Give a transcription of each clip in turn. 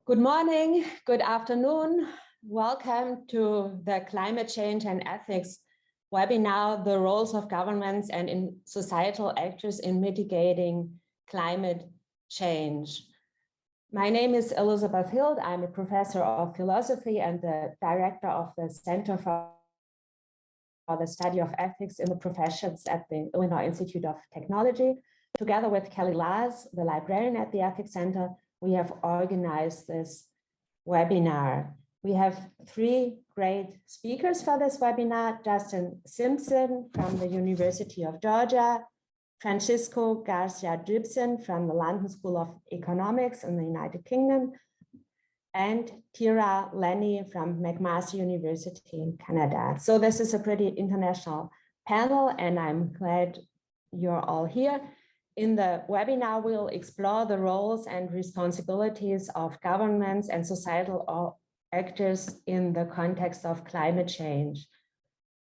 Good morning, good afternoon. Welcome to the Climate Change and Ethics webinar, The Roles of Governments and in Societal Actors in Mitigating Climate Change. My name is Elizabeth Hild. I'm a professor of philosophy and the director of the Center for the Study of Ethics in the Professions at the Illinois Institute of Technology. Together with Kelly Lars, the librarian at the Ethics Center, we have organized this webinar. We have three great speakers for this webinar: Justin Simpson from the University of Georgia, Francisco Garcia-Gibson from the London School of Economics in the United Kingdom, and Tyra Lennie from McMaster University in Canada. So this is a pretty international panel, and I'm glad you're all here. In the webinar, we'll explore the roles and responsibilities of governments and societal actors in the context of climate change.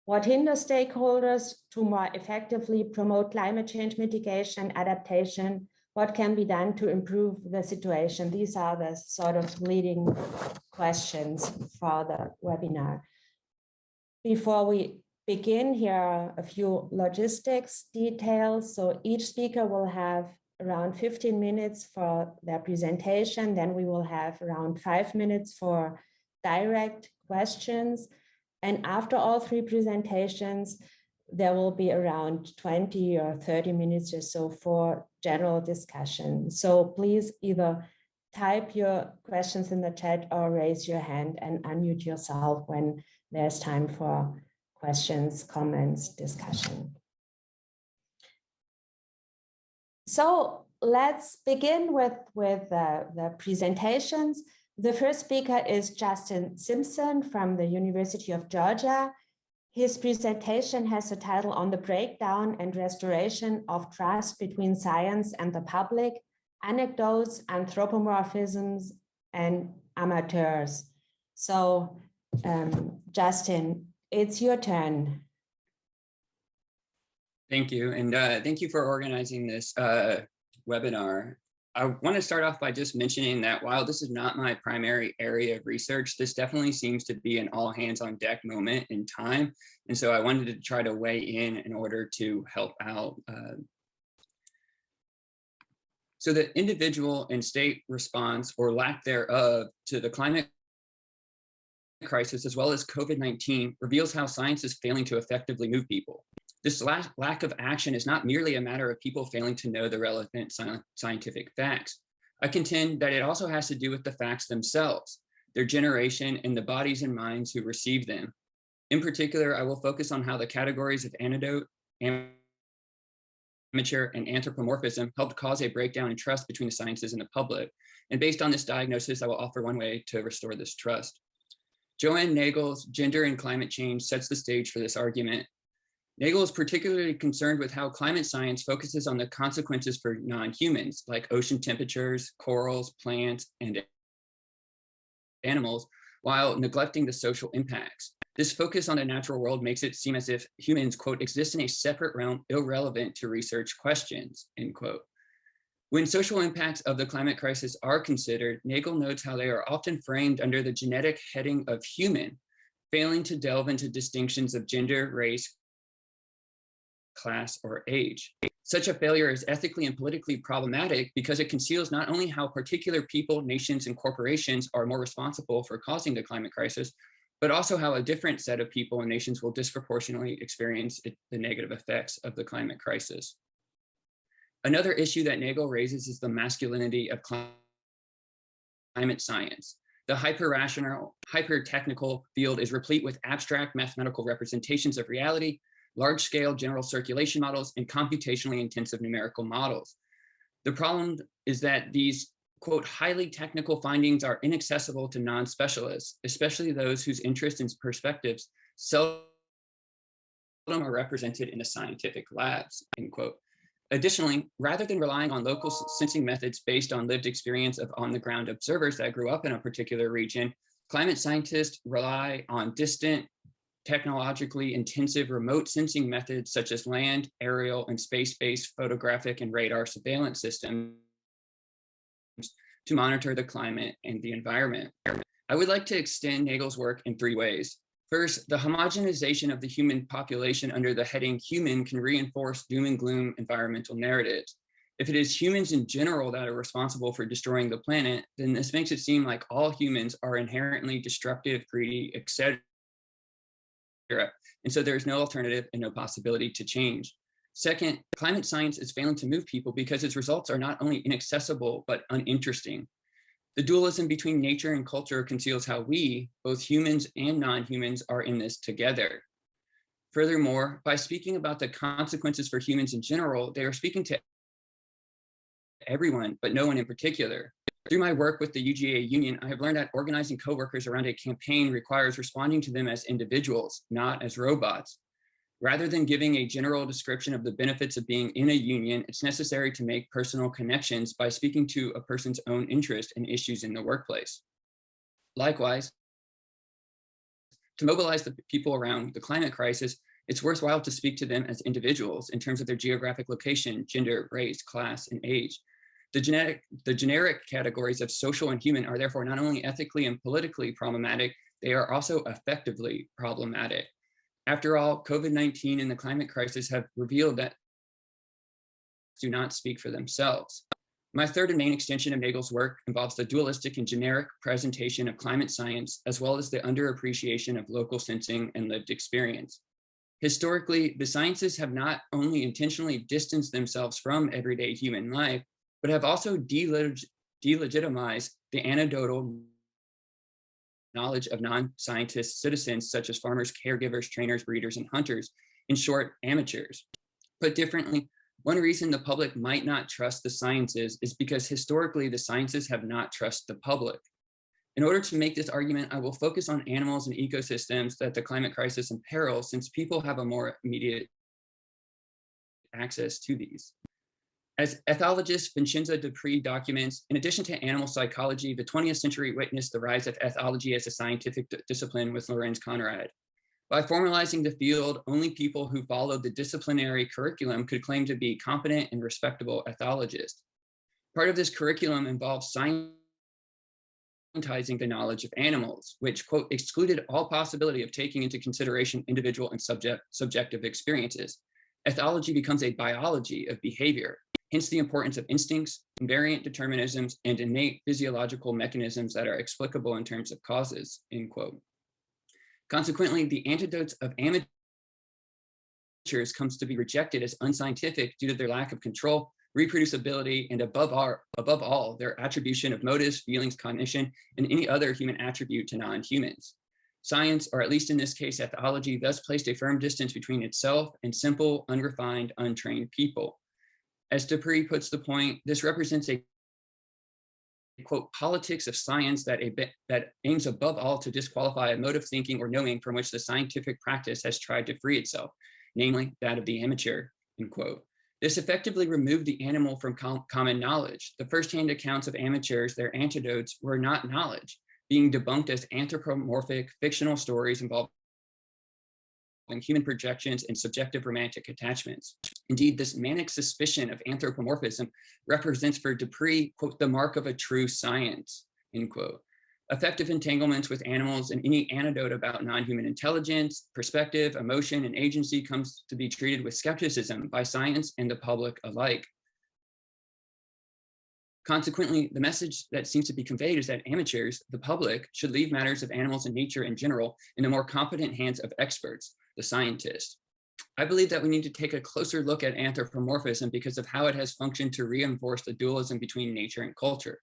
What hinders stakeholders to more effectively promote climate change mitigation, adaptation? What can be done to improve the situation? These are the sort of leading questions for the webinar. Before we begin, here are a few logistics details. So each speaker will have around 15 minutes for their presentation. Then we will have around 5 minutes for direct questions. And after all three presentations, there will be around 20 or 30 minutes or so for general discussion. So please either type your questions in the chat or raise your hand and unmute yourself when there's time for questions, comments, discussion. So let's begin with the presentations. The first speaker is Justin Simpson from the University of Georgia. His presentation has a title on the breakdown and restoration of trust between science and the public, anecdotes, anthropomorphisms, and amateurs. So Justin, it's your turn. Thank you, and thank you for organizing this webinar. I want to start off by just mentioning that while this is not my primary area of research, this definitely seems to be an all hands on deck moment in time. And so I wanted to try to weigh in order to help out. So the individual and state response or lack thereof to the climate crisis, as well as COVID-19, reveals how science is failing to effectively move people. This lack of action is not merely a matter of people failing to know the relevant scientific facts. I contend that it also has to do with the facts themselves, their generation, and the bodies and minds who receive them. In particular, I will focus on how the categories of antidote, amateur, and anthropomorphism helped cause a breakdown in trust between the sciences and the public. And based on this diagnosis, I will offer one way to restore this trust. Joanne Nagel's Gender and Climate Change sets the stage for this argument. Nagel is particularly concerned with how climate science focuses on the consequences for non-humans, like ocean temperatures, corals, plants, and animals, while neglecting the social impacts. This focus on the natural world makes it seem as if humans, quote, exist in a separate realm irrelevant to research questions, end quote. When social impacts of the climate crisis are considered, Nagel notes how they are often framed under the genetic heading of human, failing to delve into distinctions of gender, race, class, or age. Such a failure is ethically and politically problematic because it conceals not only how particular people, nations, and corporations are more responsible for causing the climate crisis, but also how a different set of people and nations will disproportionately experience the negative effects of the climate crisis. Another issue that Nagel raises is the masculinity of climate science. The hyper-rational, hyper-technical field is replete with abstract mathematical representations of reality, large-scale general circulation models, and computationally intensive numerical models. The problem is that these, quote, highly technical findings are inaccessible to non-specialists, especially those whose interests and perspectives seldom are represented in the scientific labs, end quote. Additionally, rather than relying on local sensing methods based on lived experience of on-the-ground observers that grew up in a particular region, climate scientists rely on distant, technologically intensive remote sensing methods such as land, aerial, and space-based photographic and radar surveillance systems to monitor the climate and the environment. I would like to extend Nagel's work in 3 ways. First, the homogenization of the human population under the heading human can reinforce doom and gloom environmental narratives. If it is humans in general that are responsible for destroying the planet, then this makes it seem like all humans are inherently destructive, greedy, etc. And so there is no alternative and no possibility to change. Second, climate science is failing to move people because its results are not only inaccessible, but uninteresting. The dualism between nature and culture conceals how we, both humans and non-humans, are in this together. Furthermore, by speaking about the consequences for humans in general, they are speaking to everyone, but no one in particular. Through my work with the UGA Union, I have learned that organizing coworkers around a campaign requires responding to them as individuals, not as robots. Rather than giving a general description of the benefits of being in a union, it's necessary to make personal connections by speaking to a person's own interest in issues in the workplace. Likewise, to mobilize the people around the climate crisis, it's worthwhile to speak to them as individuals in terms of their geographic location, gender, race, class, and age. The generic categories of social and human are therefore not only ethically and politically problematic, they are also effectively problematic. After all, COVID-19 and the climate crisis have revealed that do not speak for themselves. My third and main extension of Nagel's work involves the dualistic and generic presentation of climate science, as well as the underappreciation of local sensing and lived experience. Historically, the sciences have not only intentionally distanced themselves from everyday human life, but have also delegitimized the anecdotal knowledge of non-scientist citizens such as farmers, caregivers, trainers, breeders, and hunters, in short, amateurs. Put differently, one reason the public might not trust the sciences is because historically the sciences have not trusted the public. In order to make this argument, I will focus on animals and ecosystems that the climate crisis imperils, since people have a more immediate access to these. As ethologist Vincenzo Dupree documents, in addition to animal psychology, the 20th century witnessed the rise of ethology as a scientific discipline with Lorenz Conrad. By formalizing the field, only people who followed the disciplinary curriculum could claim to be competent and respectable ethologists. Part of this curriculum involves scientizing the knowledge of animals, which, quote, excluded all possibility of taking into consideration individual and subjective experiences. Ethology becomes a biology of behavior. Hence the importance of instincts, invariant determinisms, and innate physiological mechanisms that are explicable in terms of causes, end quote. Consequently, the antidotes of amateurs comes to be rejected as unscientific due to their lack of control, reproducibility, and above all, their attribution of motives, feelings, cognition, and any other human attribute to non-humans. Science, or at least in this case, ethology, thus placed a firm distance between itself and simple, unrefined, untrained people. As Dupree puts the point, this represents a, quote, politics of science that aims above all to disqualify a mode of thinking or knowing from which the scientific practice has tried to free itself, namely that of the amateur, end quote. This effectively removed the animal from common knowledge. The firsthand accounts of amateurs, their antidotes, were not knowledge, being debunked as anthropomorphic fictional stories involving human projections and subjective romantic attachments. Indeed, this manic suspicion of anthropomorphism represents for Dupree, quote, the mark of a true science, end quote. Effective entanglements with animals and any anecdote about non-human intelligence, perspective, emotion, and agency comes to be treated with skepticism by science and the public alike. Consequently, the message that seems to be conveyed is that amateurs, the public, should leave matters of animals and nature in general in the more competent hands of experts, the scientists. I believe that we need to take a closer look at anthropomorphism because of how it has functioned to reinforce the dualism between nature and culture.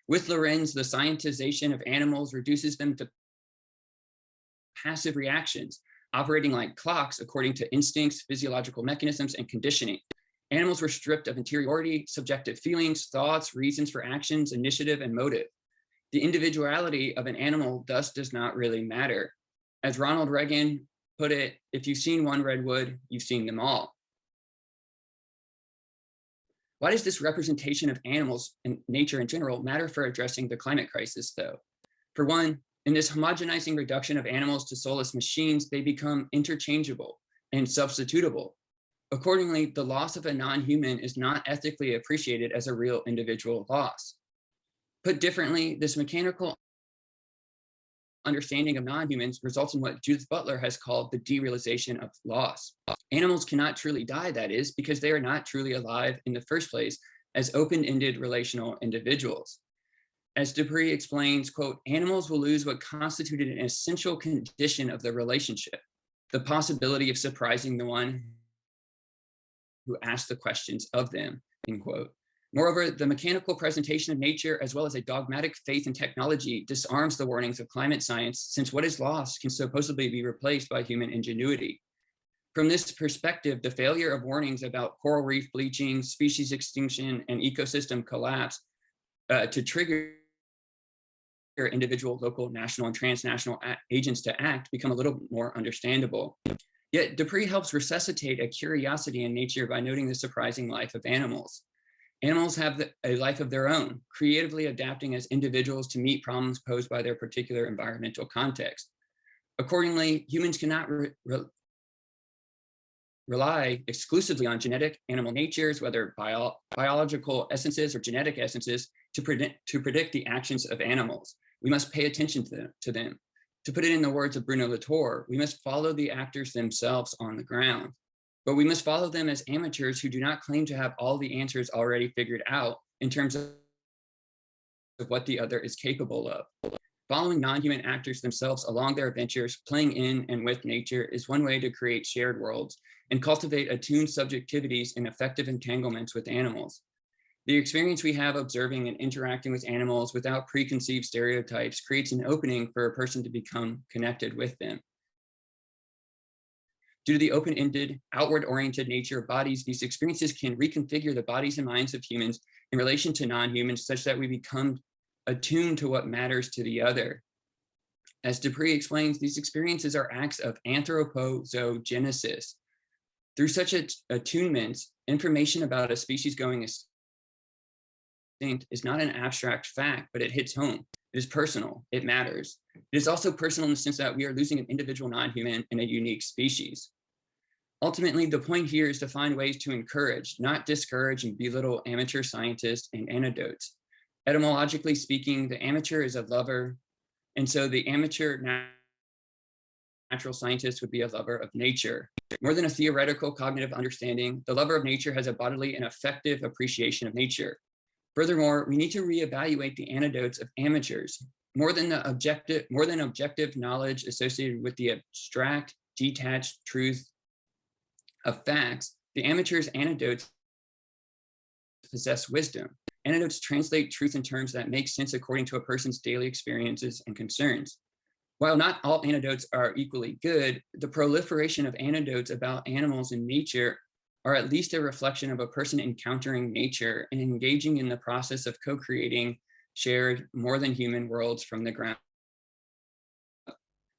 With Lorenz, the scientization of animals reduces them to passive reactions, operating like clocks according to instincts, physiological mechanisms, and conditioning. Animals were stripped of interiority, subjective feelings, thoughts, reasons for actions, initiative, and motive. The individuality of an animal thus does not really matter. As Ronald Reagan put it, if you've seen one redwood, you've seen them all. Why does this representation of animals and nature in general matter for addressing the climate crisis, though? For one, in this homogenizing reduction of animals to soulless machines, they become interchangeable and substitutable. Accordingly, the loss of a non-human is not ethically appreciated as a real individual loss. Put differently, this mechanical understanding of non-humans results in what Judith Butler has called the derealization of loss. Animals cannot truly die, that is, because they are not truly alive in the first place as open-ended relational individuals. As Dupree explains, quote, animals will lose what constituted an essential condition of the relationship, the possibility of surprising the one who asked the questions of them, end quote. Moreover, the mechanical presentation of nature, as well as a dogmatic faith in technology, disarms the warnings of climate science, since what is lost can supposedly be replaced by human ingenuity. From this perspective, the failure of warnings about coral reef bleaching, species extinction, and ecosystem collapse to trigger individual, local, national, and transnational agents to act become a little more understandable. Yet Dupree helps resuscitate a curiosity in nature by noting the surprising life of animals. Animals have a life of their own, creatively adapting as individuals to meet problems posed by their particular environmental context. Accordingly, humans cannot rely exclusively on genetic animal natures, whether biological essences or genetic essences, to predict the actions of animals. We must pay attention to them. To put it in the words of Bruno Latour, we must follow the actors themselves on the ground. But we must follow them as amateurs who do not claim to have all the answers already figured out in terms of what the other is capable of. Following non-human actors themselves along their adventures, playing in and with nature, is one way to create shared worlds and cultivate attuned subjectivities and effective entanglements with animals. The experience we have observing and interacting with animals without preconceived stereotypes creates an opening for a person to become connected with them. Due to the open-ended, outward-oriented nature of bodies, these experiences can reconfigure the bodies and minds of humans in relation to non-humans such that we become attuned to what matters to the other. As Dupree explains, these experiences are acts of anthropozogenesis. Through such attunements, information about a species going extinct is not an abstract fact, but it hits home. It is personal, it matters. It is also personal in the sense that we are losing an individual non-human in a unique species. Ultimately, the point here is to find ways to encourage, not discourage and belittle amateur scientists and antidotes. Etymologically speaking, the amateur is a lover, and so the amateur natural scientist would be a lover of nature. More than a theoretical cognitive understanding, the lover of nature has a bodily and affective appreciation of nature. Furthermore, we need to reevaluate the antidotes of amateurs. More than objective knowledge associated with the abstract, detached truth of facts, the amateur's antidotes possess wisdom. Antidotes translate truth in terms that make sense according to a person's daily experiences and concerns. While not all antidotes are equally good, the proliferation of antidotes about animals and nature are at least a reflection of a person encountering nature and engaging in the process of co-creating shared, more than human worlds from the ground.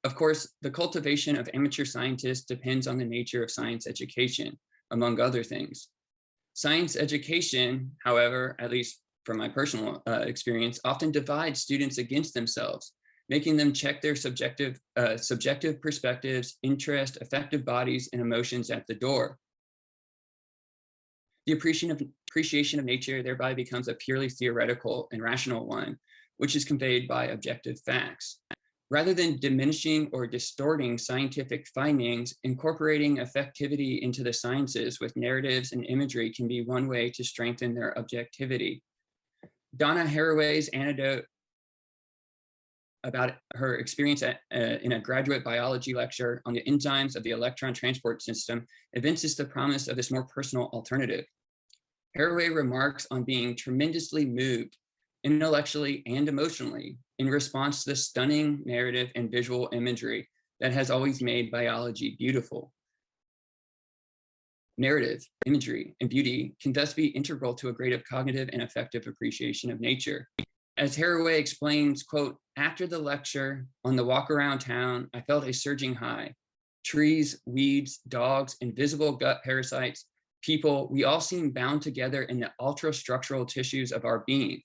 Of course, the cultivation of amateur scientists depends on the nature of science education, among other things. Science education, however, at least from my personal experience, often divides students against themselves, making them check their subjective perspectives, interest, affective bodies, and emotions at the door. The appreciation of nature thereby becomes a purely theoretical and rational one, which is conveyed by objective facts. Rather than diminishing or distorting scientific findings, incorporating affectivity into the sciences with narratives and imagery can be one way to strengthen their objectivity. Donna Haraway's anecdote about her experience in a graduate biology lecture on the enzymes of the electron transport system evinces the promise of this more personal alternative. Haraway remarks on being tremendously moved intellectually and emotionally in response to the stunning narrative and visual imagery that has always made biology beautiful. Narrative, imagery, and beauty can thus be integral to a great cognitive and affective appreciation of nature. As Haraway explains, quote, after the lecture, on the walk around town, I felt a surging high. Trees, weeds, dogs, invisible gut parasites, people, we all seem bound together in the ultra-structural tissues of our being.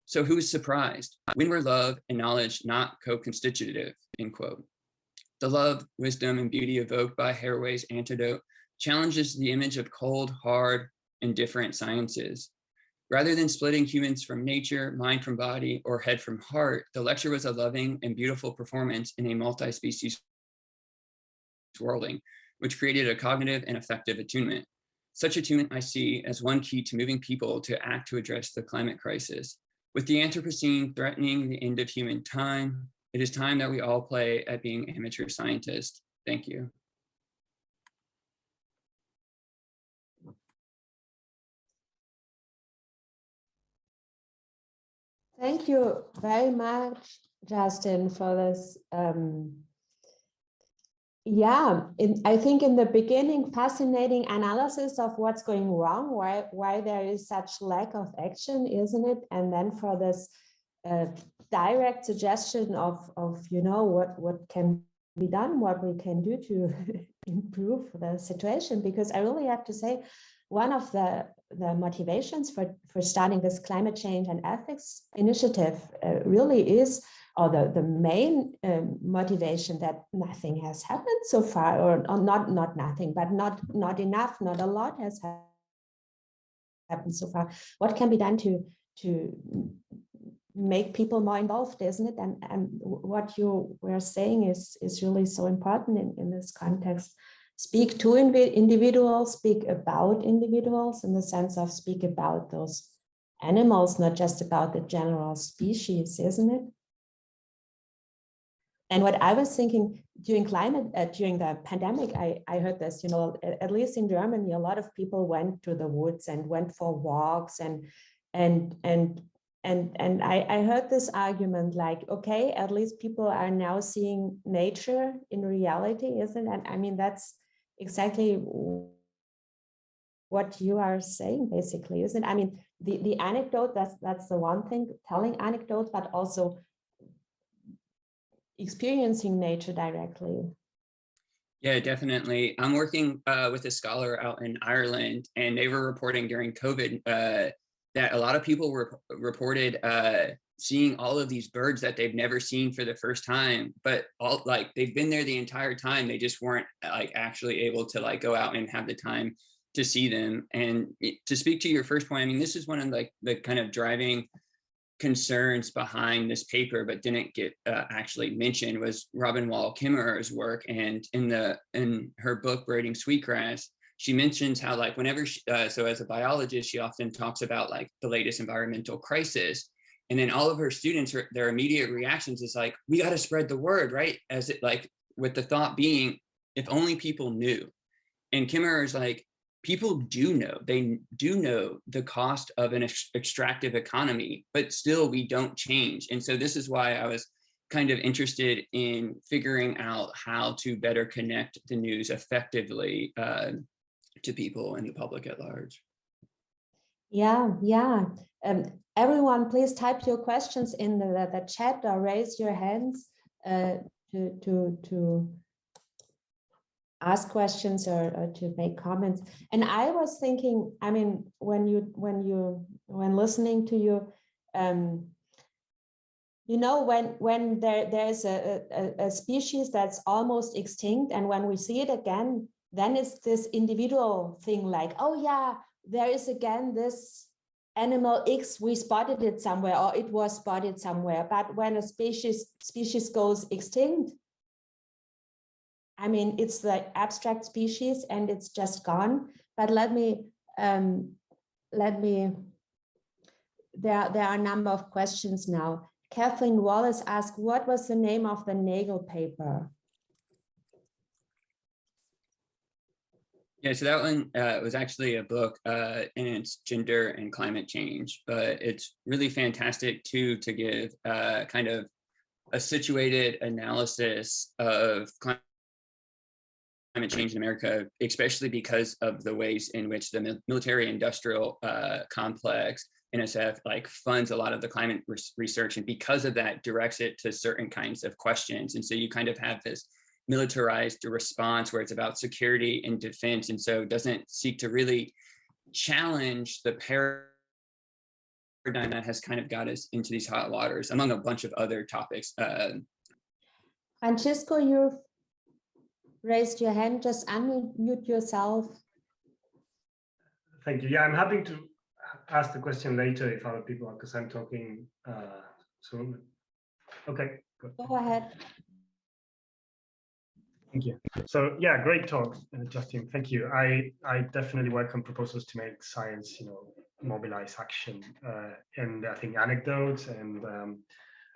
So who is surprised when we're love and knowledge not co-constitutive, end quote. The love, wisdom, and beauty evoked by Haraway's Antidote challenges the image of cold, hard, and different sciences. Rather than splitting humans from nature, mind from body, or head from heart, the lecture was a loving and beautiful performance in a multi-species worlding, which created a cognitive and affective attunement. Such attunement I see as one key to moving people to act to address the climate crisis. With the Anthropocene threatening the end of human time, it is time that we all play at being amateur scientists. Thank you. Thank you very much, Justin, for this. I think in the beginning, fascinating analysis of what's going wrong, why there is such lack of action, isn't it? And then for this direct suggestion of what can be done, what we can do to improve the situation. Because I really have to say, one of the motivations for starting this climate change and ethics initiative really is, or the main motivation, that nothing has happened so far, or not nothing, but not enough, not a lot has happened so far. What can be done to make people more involved, isn't it? And what you were saying is really so important in this context. Speak to individuals, speak about individuals, in the sense of speak about those animals, not just about the general species, isn't it? And what I was thinking during the pandemic, I heard this, at least in Germany, a lot of people went to the woods and went for walks, and I heard this argument like, okay, at least people are now seeing nature in reality, isn't it? And I mean, that's exactly what you are saying, basically, isn't it? I mean, the anecdote, that's the one thing, telling anecdotes, but also experiencing nature directly. Yeah, definitely. I'm working with a scholar out in Ireland, and they were reporting during COVID that a lot of people reported seeing all of these birds that they've never seen for the first time, but they've been there the entire time. They just weren't actually able to go out and have the time to see them. And to speak to your first point, I mean, this is one of the kind of driving concerns behind this paper, but didn't get actually mentioned, was Robin Wall Kimmerer's work. And in her book Braiding Sweetgrass, she mentions how whenever so as a biologist, she often talks about the latest environmental crisis, and then all of her students, their immediate reactions is we got to spread the word, right? As it with the thought being, if only people knew. And Kimmerer's people do know, they do know the cost of an extractive economy, but still we don't change. And so this is why I was kind of interested in figuring out how to better connect the news effectively to people and the public at large. Yeah. Everyone, please type your questions in the chat or raise your hands to ask questions or to make comments. And I was thinking, I mean, when listening to you, when there's a species that's almost extinct, and when we see it again, then it's this individual thing, oh yeah, there is again this animal X, we spotted it somewhere, or it was spotted somewhere. But when a species goes extinct, I mean, it's the abstract species and it's just gone. But there are a number of questions now. Kathleen Wallace asked, what was the name of the Nagel paper? Yeah, so that one was actually a book, and it's Gender and Climate Change, but it's really fantastic too to give kind of a situated analysis of climate change in America, especially because of the ways in which the military-industrial complex, NSF, funds a lot of the climate research, and because of that directs it to certain kinds of questions. And so you kind of have this militarized response where it's about security and defense, and so doesn't seek to really challenge the paradigm that has kind of got us into these hot waters, among a bunch of other topics. Francisco, you've raised your hand, just unmute yourself. Thank you. Yeah, I'm happy ask the question later if other people are, because I'm talking soon. Okay, good. Go ahead. Thank you. So yeah, great talk, Justin. Thank you. I definitely welcome proposals to make science, mobilize action, and I think anecdotes and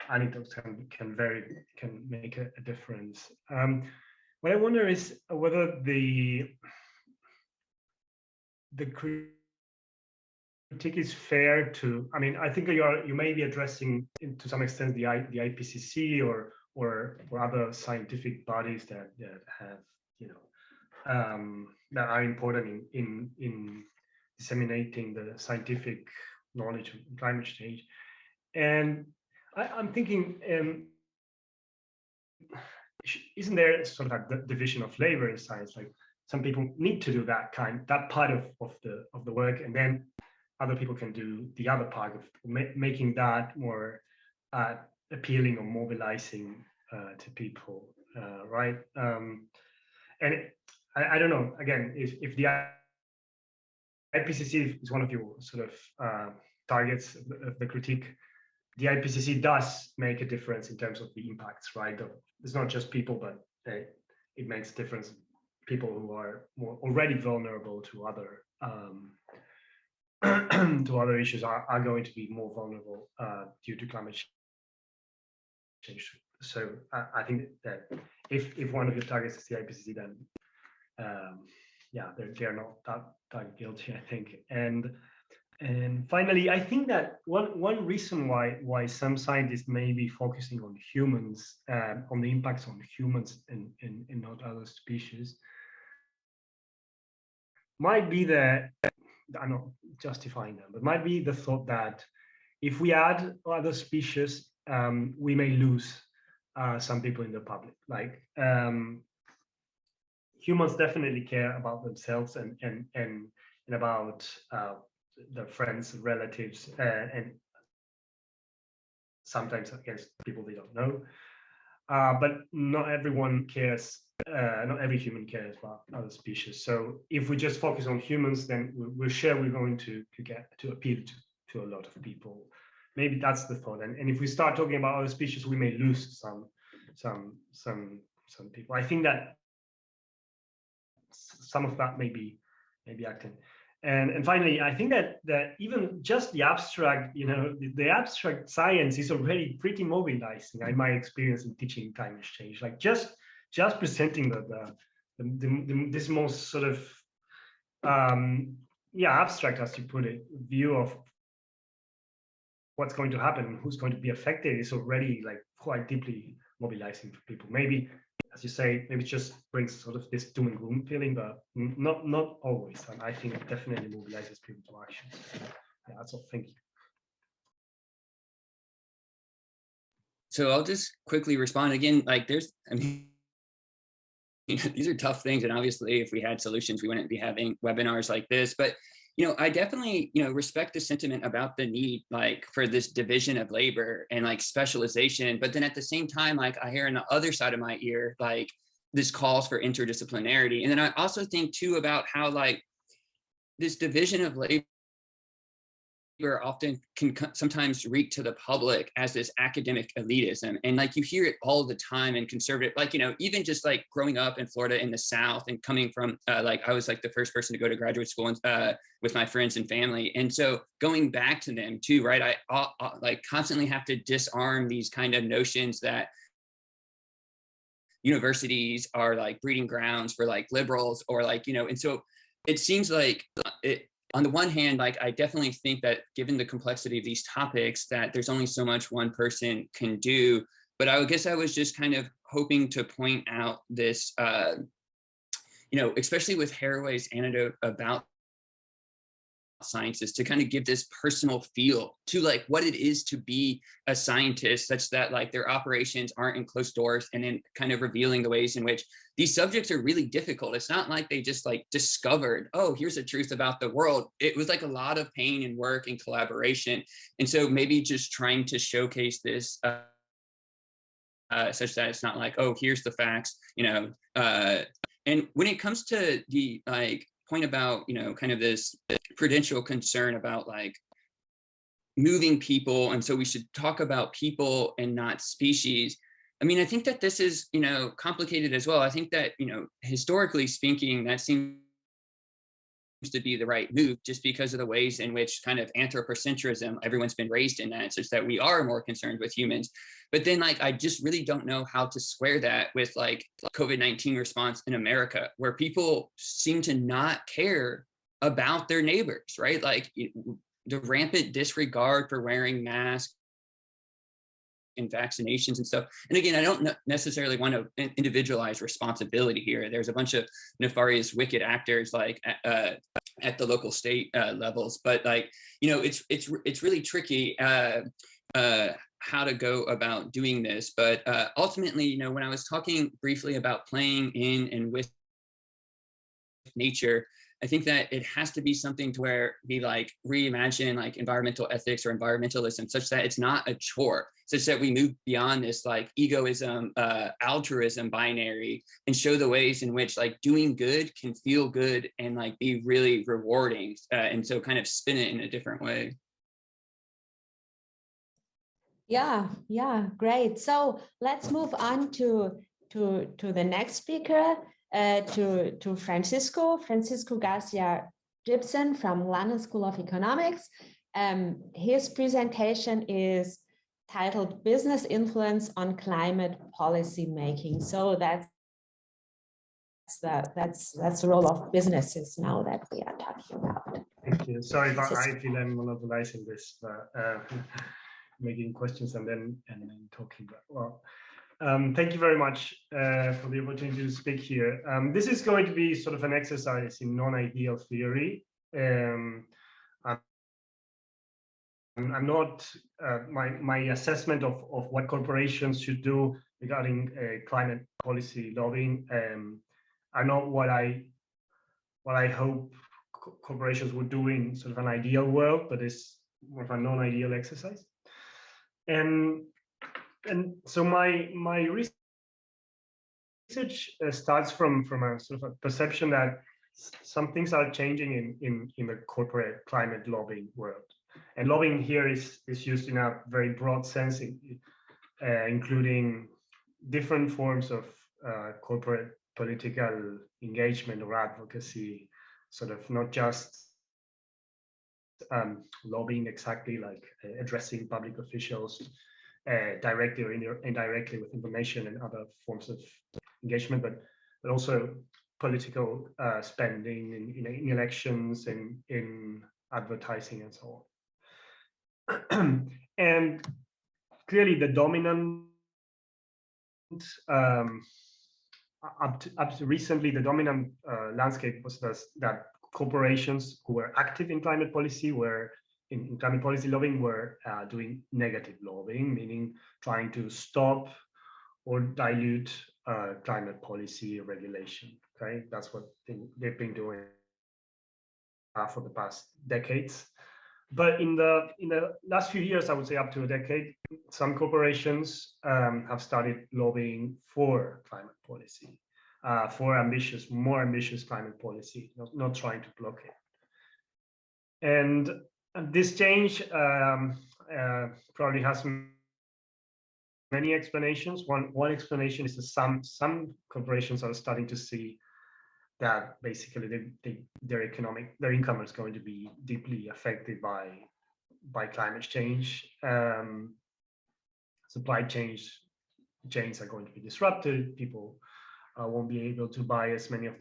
anecdotes can make a difference. What I wonder is whether the critique is fair to. I mean, I think you may be addressing to some extent the IPCC or other scientific bodies that have that are important in disseminating the scientific knowledge of climate change. And I'm thinking, isn't there sort of a division of labor in science? Like some people need to do that part of the work, and then other people can do the other part of making that more appealing or mobilizing to people, right? And I don't know. Again, if the IPCC is one of your sort of targets of the critique, the IPCC does make a difference in terms of the impacts, right? It's not just people, but it makes a difference. People who are more already vulnerable to other to other issues are going to be more vulnerable due to climate change. So I think that if one of your targets is the IPCC, then yeah, they're not that guilty, I think. And finally, I think that one reason why some scientists may be focusing on humans, on the impacts on humans and not other species, might be that, I'm not justifying them, but might be the thought that if we add other species, we may lose some people in the public. Like humans definitely care about themselves and about their friends and relatives, and sometimes against people they don't know. But not everyone cares. Not every human cares about other species. So if we just focus on humans, then we're sure we're going to get to appeal to a lot of people. Maybe that's the thought. And if we start talking about other species, we may lose some people. I think that some of that may be acting. And finally, I think that even just the abstract, the abstract science is already pretty mobilizing. In my experience in teaching climate change, like just presenting this most sort of abstract, as you put it, view of what's going to happen, who's going to be affected, is already like quite deeply mobilizing for people. Maybe, as you say, maybe it just brings sort of this doom and gloom feeling, but not always. And I think it definitely mobilizes people to action. Yeah, that's all. Thank you. So I'll just quickly respond again. Like these are tough things. And obviously if we had solutions, we wouldn't be having webinars like this, but I definitely, respect the sentiment about the need, like, for this division of labor and like specialization. But then at the same time, like, I hear on the other side of my ear, like, this calls for interdisciplinarity. And then I also think too about how like this division of labor often can sometimes reek to the public as this academic elitism. And like you hear it all the time in conservative, like, even just like growing up in Florida in the South and coming from like, I was like the first person to go to graduate school with my friends and family. And so going back to them too, right? I like constantly have to disarm these kind of notions that universities are like breeding grounds for like liberals or like, and so it seems like on the one hand, like, I definitely think that given the complexity of these topics, that there's only so much one person can do. But I guess I was just kind of hoping to point out this, especially with Haraway's Antidote about sciences, to kind of give this personal feel to like what it is to be a scientist, such that like their operations aren't in closed doors, and then kind of revealing the ways in which these subjects are really difficult. It's not like they just like discovered, oh, here's the truth about the world. It was like a lot of pain and work and collaboration. And so maybe just trying to showcase this such that it's not like, oh, here's the facts, and when it comes to the like point about, kind of this prudential concern about like moving people, and so we should talk about people and not species. I mean, I think that this is, complicated as well. I think that, historically speaking, that seems to be the right move, just because of the ways in which kind of anthropocentrism, everyone's been raised in that, such that we are more concerned with humans. But then I just really don't know how to square that with COVID-19 response in America, where people seem to not care about their neighbors, right? The rampant disregard for wearing masks and vaccinations and stuff. And again, I don't necessarily want to individualize responsibility here. There's a bunch of nefarious, wicked actors at the local state levels, but it's really tricky how to go about doing this. But ultimately, when I was talking briefly about playing in and with nature, I think that it has to be something to where we reimagine environmental ethics or environmentalism, such that it's not a chore, such that we move beyond this egoism, altruism binary, and show the ways in which doing good can feel good and be really rewarding, and so kind of spin it in a different way. Yeah, great. So let's move on to the next speaker. To Francisco Garcia-Gibson from London School of Economics. His presentation is titled Business Influence on Climate Policy Making. So that's the role of businesses now that we are talking about. Thank you. Sorry if I feel I'm monopolizing this, making questions and then talking about, well. Thank you very much for the opportunity to speak here. This is going to be sort of an exercise in non-ideal theory. I'm not, my assessment of what corporations should do regarding climate policy lobbying are not what I hope corporations would do in sort of an ideal world, but it's more of a non-ideal exercise. And so my research starts from a sort of a perception that some things are changing in the corporate climate lobbying world. And lobbying here is used in a very broad sense, including different forms of corporate political engagement or advocacy, sort of not just lobbying exactly addressing public officials directly or indirectly with information and other forms of engagement, but also political spending in elections and in advertising and so on. And clearly the dominant, up to recently, the dominant landscape was that corporations who were active in climate policy were in climate policy lobbying were doing negative lobbying, meaning trying to stop or dilute climate policy regulation. Okay, that's what they've been doing for the past decades. But in the last few years, I would say up to a decade, some corporations have started lobbying for climate policy, for more ambitious climate policy, not trying to block it. And this change probably has many explanations. One explanation is that some corporations are starting to see that basically their income is going to be deeply affected by climate change. Supply chains are going to be disrupted. People won't be able to buy as many of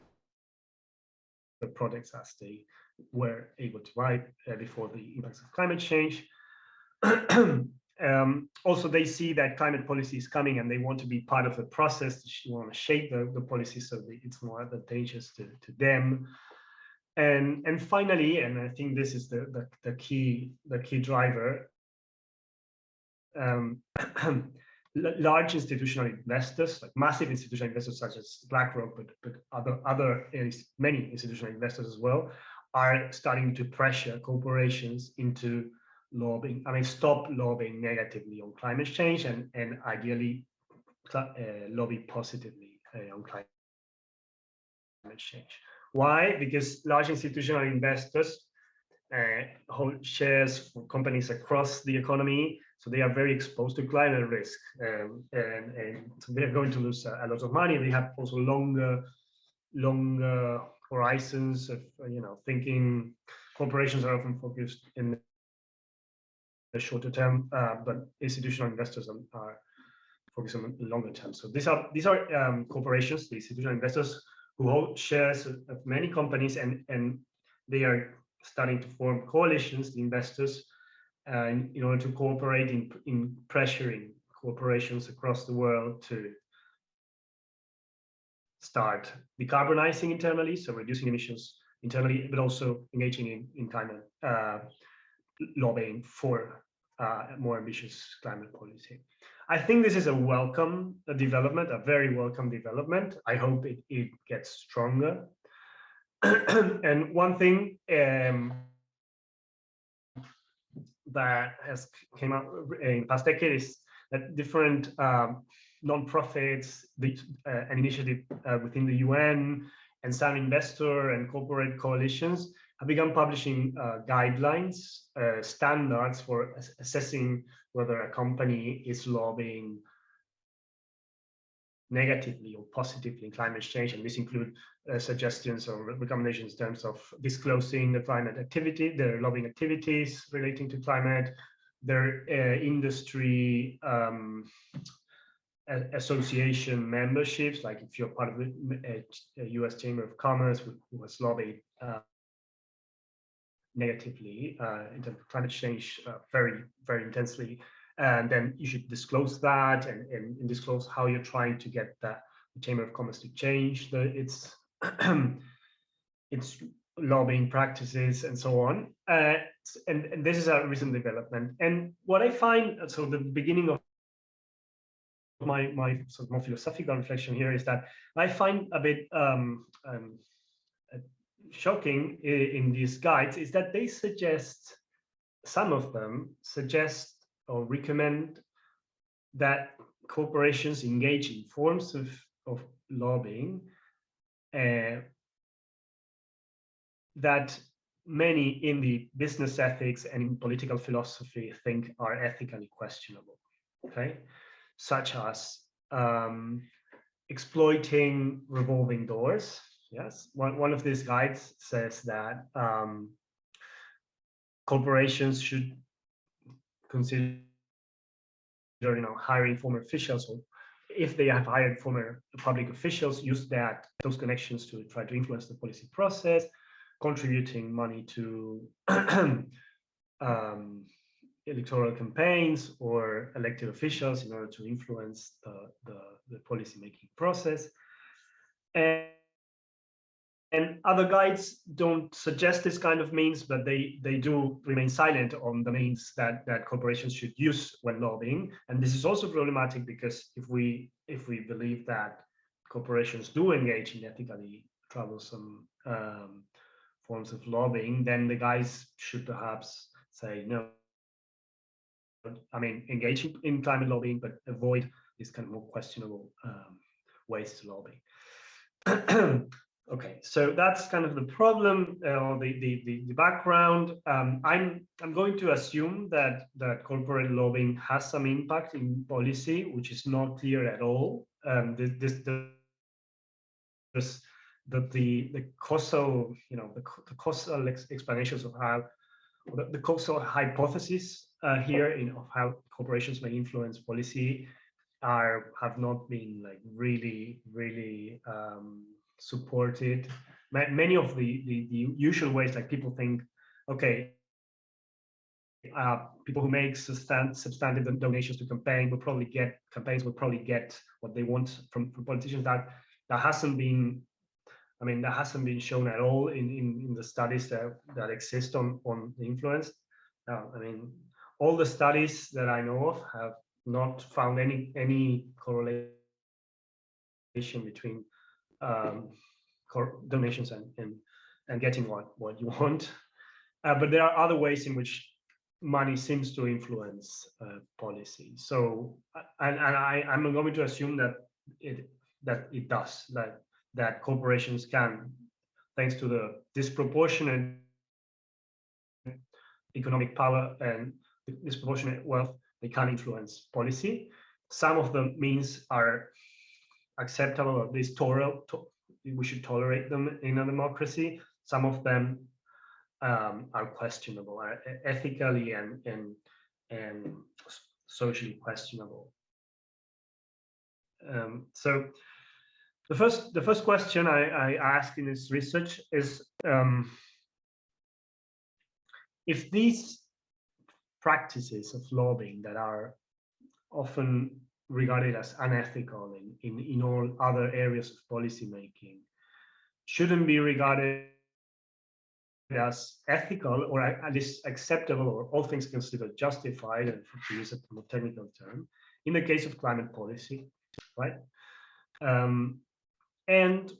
the products as they were able to buy before the impacts of climate change. Also, they see that climate policy is coming and they want to be part of the process. They want to shape the policy so that it's more advantageous to them. And finally, and I think this is the key driver, large institutional investors, like massive institutional investors such as BlackRock, but many institutional investors as well, are starting to pressure corporations into lobbying. I mean, stop lobbying negatively on climate change and ideally lobby positively on climate change. Why? Because large institutional investors hold shares for companies across the economy, so they are very exposed to climate risk, and so they're going to lose a lot of money. They have also longer horizons of thinking. Corporations are often focused in the shorter term, but institutional investors are focused on the longer term. So these are corporations, the institutional investors, who hold shares of many companies, and they are starting to form coalitions, the investors, in order to cooperate in pressuring corporations across the world to start decarbonizing internally, so reducing emissions internally, but also engaging in climate lobbying for more ambitious climate policy. I think this is a welcome development, a very welcome development. I hope it gets stronger. And one thing that has came out in the past decade is that different non-profits, an initiative within the UN, and some investor and corporate coalitions have begun publishing guidelines, standards for assessing whether a company is lobbying negatively or positively in climate change. And this include suggestions or recommendations in terms of disclosing the climate activity, their lobbying activities relating to climate, their industry association memberships, like if you're part of the US Chamber of Commerce who has lobbied negatively in terms of climate change very, very intensely, and then you should disclose that and disclose how you're trying to get the Chamber of Commerce to change its its lobbying practices and so on. And this is a recent development. And what I find, so the beginning of my sort of more philosophical reflection here is that I find a bit shocking in these guides is that they suggest, some of them suggest or recommend that corporations engage in forms of lobbying that many in the business ethics and in political philosophy think are ethically questionable, okay? Such as exploiting revolving doors. Yes, one of these guides says that corporations should consider, hiring former officials, or if they have hired former public officials, use those connections to try to influence the policy process, contributing money to electoral campaigns or elected officials in order to influence the policy making process. And other guides don't suggest this kind of means, but they do remain silent on the means that corporations should use when lobbying. And this is also problematic because if we believe that corporations do engage in ethically troublesome forms of lobbying, then the guys should perhaps say no. I mean, engage in climate lobbying, but avoid these kind of more questionable ways to lobby. Okay, so that's kind of the problem, or the background. I'm going to assume that corporate lobbying has some impact in policy, which is not clear at all. The causal, the causal explanations of how, the causal hypothesis here of how corporations may influence policy have not been like really supported. Many of the usual ways, like people think, okay, people who make substantive donations to campaigns will probably get what they want from politicians. That hasn't been, I mean, that hasn't been shown at all in the studies that exist on the influence. I mean, all the studies that I know of have not found any correlation between donations and getting what you want. But there are other ways in which money seems to influence policy. So, I'm going to assume that it does, that corporations can, thanks to the disproportionate economic power and disproportionate wealth, they can influence policy. Some of the means are acceptable, or at least we should tolerate them in a democracy. Some of them are questionable, are ethically and socially questionable. So the first question I ask in this research is, if these practices of lobbying that are often regarded as unethical in all other areas of policymaking shouldn't be regarded as ethical, or at least acceptable, or all things considered justified, and to use a more technical term, in the case of climate policy, right? And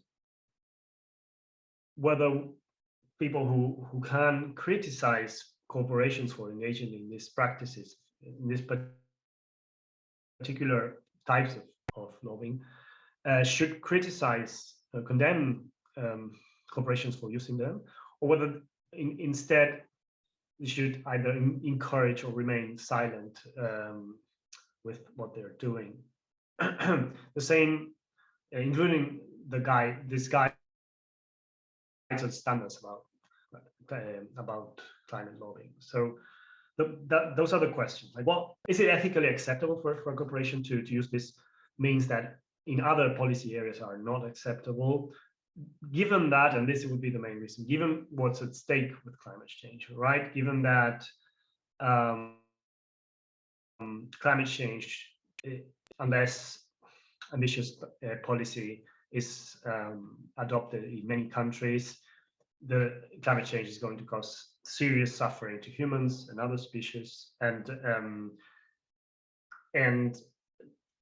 whether people who can criticize corporations for engaging in these practices, in these particular types of lobbying, should criticize, condemn corporations for using them, or whether instead they should either encourage or remain silent with what they're doing. The same, including this guide and standards about climate lobbying. So those are the questions. Like, what is it ethically acceptable for a corporation to use this means that in other policy areas are not acceptable? Given that, and this would be the main reason, given what's at stake with climate change, right? Given that climate change, unless ambitious policy is adopted in many countries, the climate change is going to cause serious suffering to humans and other species, and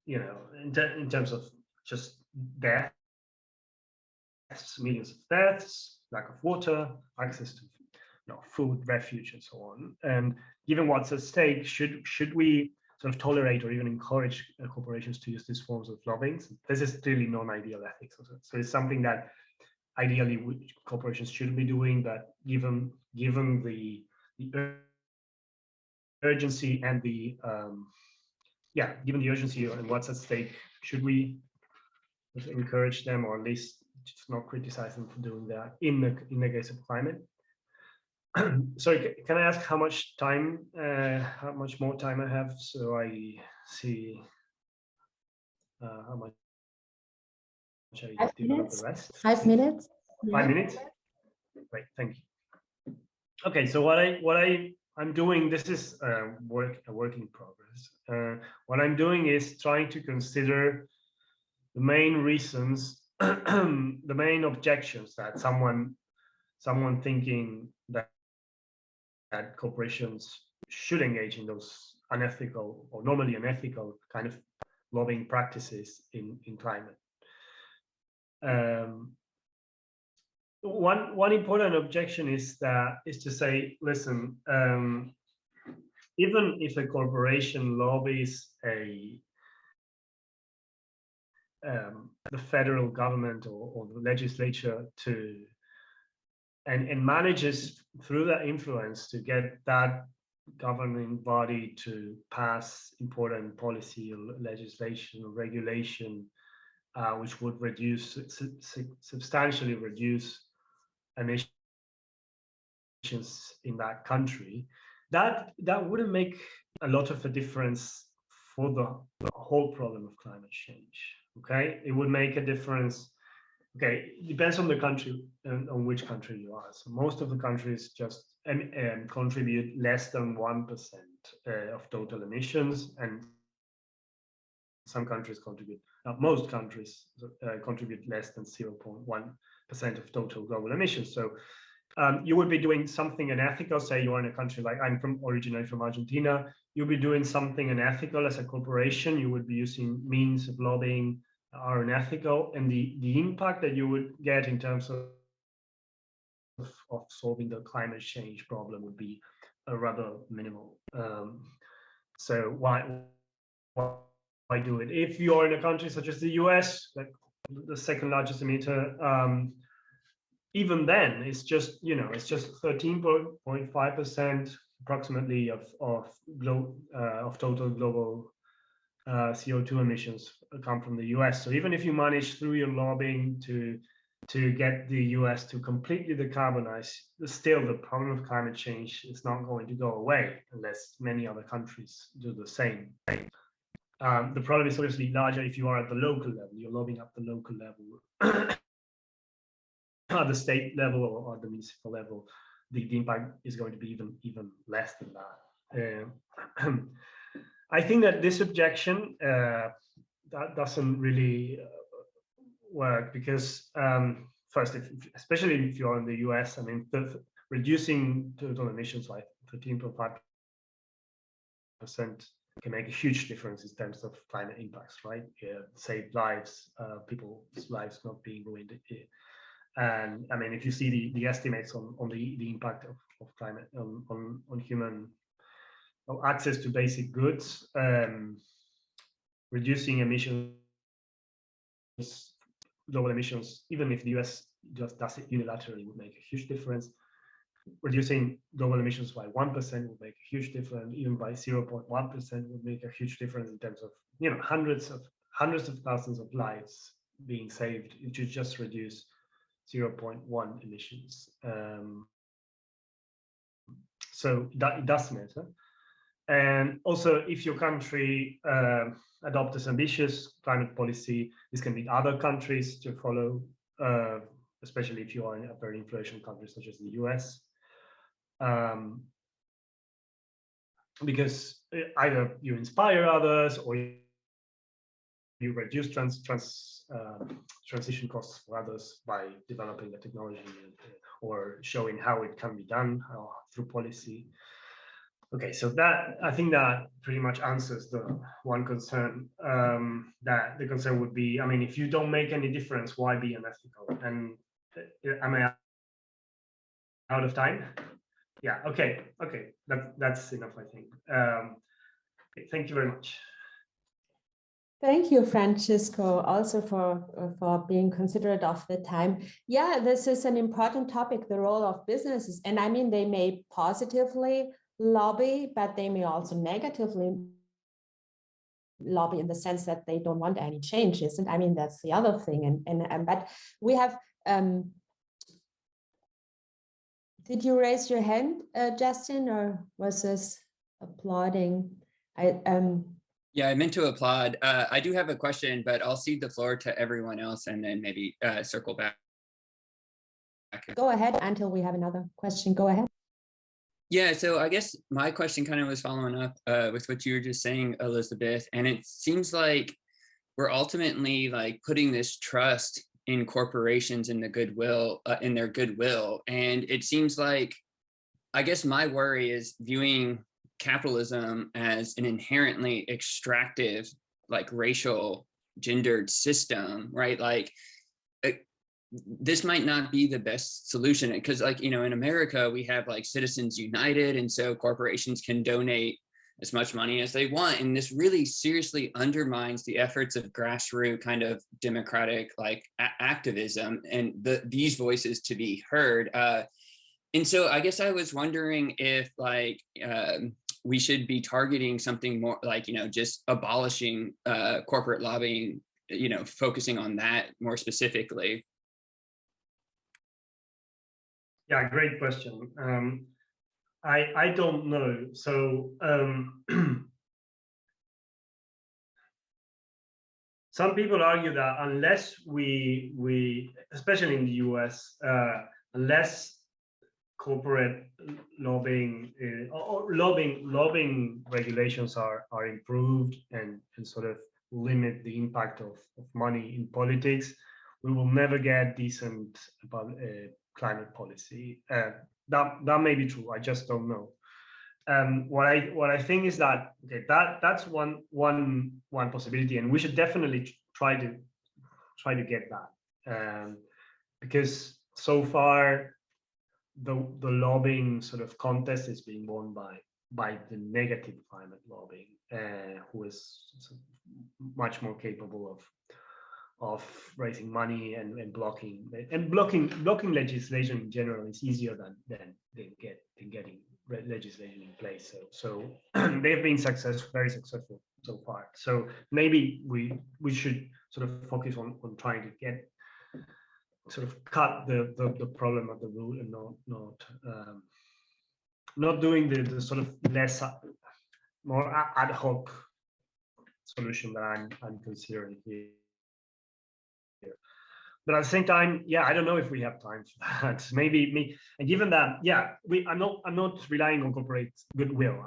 you know, in terms of just deaths, millions of deaths, lack of water, access to food, refuge, and so on. And given what's at stake, should we sort of tolerate or even encourage corporations to use these forms of lobbying? This is clearly non-ideal ethics. So it's something that ideally corporations should be doing, but given the urgency and the given the urgency and what's at stake, should we encourage them, or at least just not criticize them for doing that in the case of climate? Sorry, can I ask how much more time I have, so I see how much I develop the rest? 5 minutes. 5 minutes. Great, thank you. Okay, so what I'm doing, this is a work in progress. What I'm doing is trying to consider the main reasons, the main objections that someone thinking that corporations should engage in those unethical or normally unethical kind of lobbying practices in climate. One important objection is to say, listen, even if a corporation lobbies the federal government or the legislature and manages through that influence to get that governing body to pass important policy or legislation or regulation, which would substantially reduce emissions in that country, that wouldn't make a lot of a difference for the whole problem of climate change. Okay, it would make a difference. Okay, it depends on the country and on which country you are. So most of the countries just contribute less than 1% of total emissions, and some countries contribute. Most countries contribute less than 0.1% of total global emissions. So you would be doing something unethical. Say you are in a country like originally from Argentina. You'll be doing something unethical as a corporation. You would be using means of lobbying are unethical, and the impact that you would get in terms of solving the climate change problem would be rather minimal. So why do it? If you are in a country such as the US, like the second largest emitter, even then it's just 13.5% approximately of total global CO2 emissions come from the US. So even if you manage through your lobbying to get the US to completely decarbonize, still the problem of climate change is not going to go away unless many other countries do the same. The problem is obviously larger if you are at the local level. You're lobbying at the local level, at the state level or the municipal level. The impact is going to be even less than that. I think that this objection that doesn't really work because first, especially if you're in the US, I mean, reducing total emissions by 13.5% can make a huge difference in terms of climate impacts, right? Save lives, people's lives not being ruined. And I mean, if you see the estimates on the impact of climate on human access to basic goods, reducing emissions, global emissions, even if the US just does it unilaterally, would make a huge difference. Reducing global emissions by 1% would make a huge difference. Even by 0.1% would make a huge difference in terms of, you know, hundreds of thousands of lives being saved if you just reduce 0.1 emissions. So it does matter. And also, if your country adopts ambitious climate policy, this can lead other countries to follow, especially if you are in a very influential country such as the US. Because either you inspire others or you reduce transition costs for others by developing the technology or showing how it can be done through policy. Okay, so that, I think that pretty much answers the one concern. That the concern would be, I mean, if you don't make any difference, why be unethical? And am I out of time? Yeah, okay, that's enough, I think. Okay, thank you very much. Thank you, Francisco, also for being considerate of the time. Yeah, this is an important topic, the role of businesses. And I mean, they may positively lobby, but they may also negatively lobby in the sense that they don't want any changes. And I mean, that's the other thing. But we have, did you raise your hand, Justin, or was this applauding? Yeah, I meant to applaud. I do have a question, but I'll cede the floor to everyone else and then maybe circle back. Go ahead until we have another question. Go ahead. Yeah, so I guess my question kind of was following up with what you were just saying, Elizabeth, and it seems like we're ultimately like putting this trust in corporations in the goodwill, in their goodwill. And it seems like, I guess my worry is viewing capitalism as an inherently extractive, like racial, gendered system, right? Like this might not be the best solution because, like, you know, in America, we have like Citizens United, and so corporations can donate as much money as they want. And this really seriously undermines the efforts of grassroots kind of democratic like activism and these voices to be heard. And so I guess I was wondering if like we should be targeting something more like, you know, just abolishing corporate lobbying, you know, focusing on that more specifically. Yeah, great question. I don't know. So some people argue that unless we especially in the US, unless corporate lobbying or lobbying regulations are improved and sort of limit the impact of money in politics, we will never get decent climate policy. That may be true. I just don't know. What I think is that okay, that's one possibility, and we should definitely try to get that, because so far the lobbying sort of contest is being won by the negative climate lobbying, who is much more capable of raising money and blocking legislation in general is easier than getting legislation in place. So they've been very successful so far. So maybe we should sort of focus on trying to get sort of cut the problem at the root and not doing the sort of less more ad hoc solution that I'm considering here. But at the same time, yeah, I don't know if we have time for that. Maybe me, and given that, yeah, I'm not relying on corporate goodwill.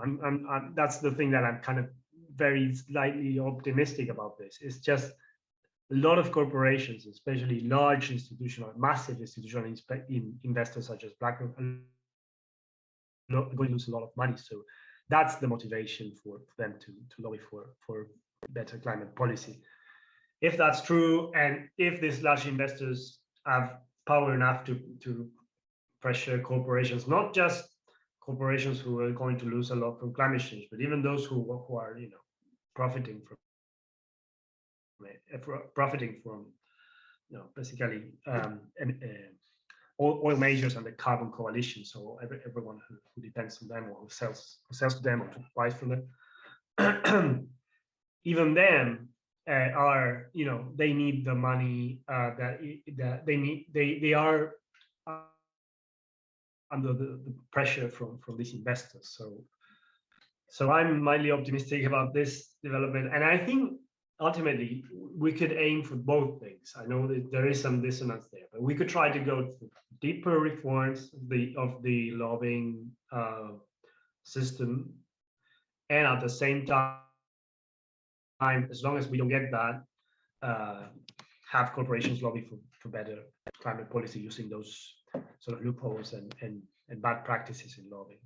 That's the thing that I'm kind of very slightly optimistic about this. It's just a lot of corporations, especially large institutional, massive institutional investors such as BlackRock, are going to lose a lot of money. So that's the motivation for them to lobby for better climate policy. If that's true, and if these large investors have power enough to pressure corporations, not just corporations who are going to lose a lot from climate change, but even those who are profiting from basically oil majors and the carbon coalition. So everyone who depends on them or who sells to them or buys from them, even them they need the money that they need. They are under the pressure from these investors. So I'm mildly optimistic about this development, and I think ultimately we could aim for both things. I know that there is some dissonance there, but we could try to go to deeper reforms of the lobbying system, and at the same time, as long as we don't get that, have corporations lobby for better climate policy using those sort of loopholes and bad practices in lobbying.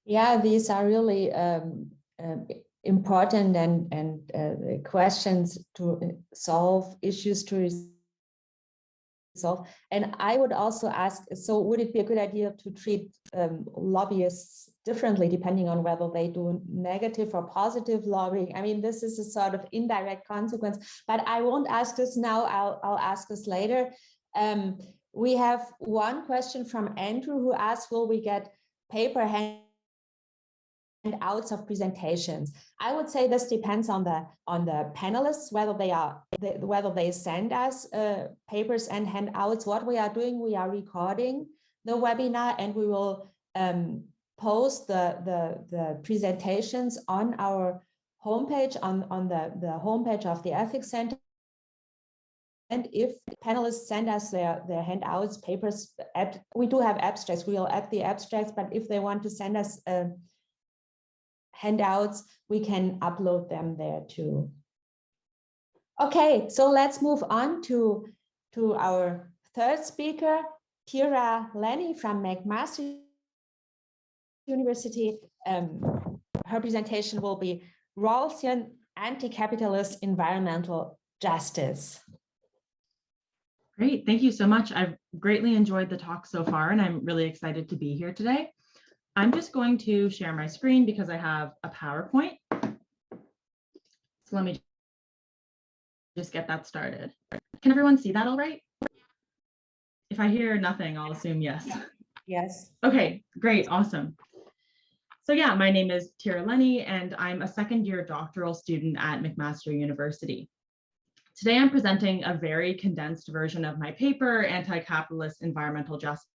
Yeah, these are really important and questions to solve, issues to resolve. And I would also ask, so would it be a good idea to treat lobbyists differently depending on whether they do negative or positive lobbying? I mean, this is a sort of indirect consequence, but I won't ask this now. I'll ask this later. We have one question from Andrew who asks, will we get paper handouts of presentations? I would say this depends on the panelists, whether they send us papers and handouts. What we are doing, we are recording the webinar, and we will post the presentations on our homepage, on the homepage of the Ethics Center. And if panelists send us their handouts, papers, we do have abstracts, we'll add the abstracts, but if they want to send us handouts, we can upload them there too. Okay, so let's move on to our third speaker, Tyra Lennie from McMaster University. Her presentation will be Rawlsian anti-capitalist environmental justice. Great, thank you so much. I've greatly enjoyed the talk so far, and I'm really excited to be here today. I'm just going to share my screen because I have a PowerPoint. So let me just get that started. Can everyone see that all right? If I hear nothing, I'll assume yes. Yes. Okay, great, awesome. So yeah, my name is Tyra Lennie, and I'm a second-year doctoral student at McMaster University. Today, I'm presenting a very condensed version of my paper, Anti-Capitalist Environmental Justice.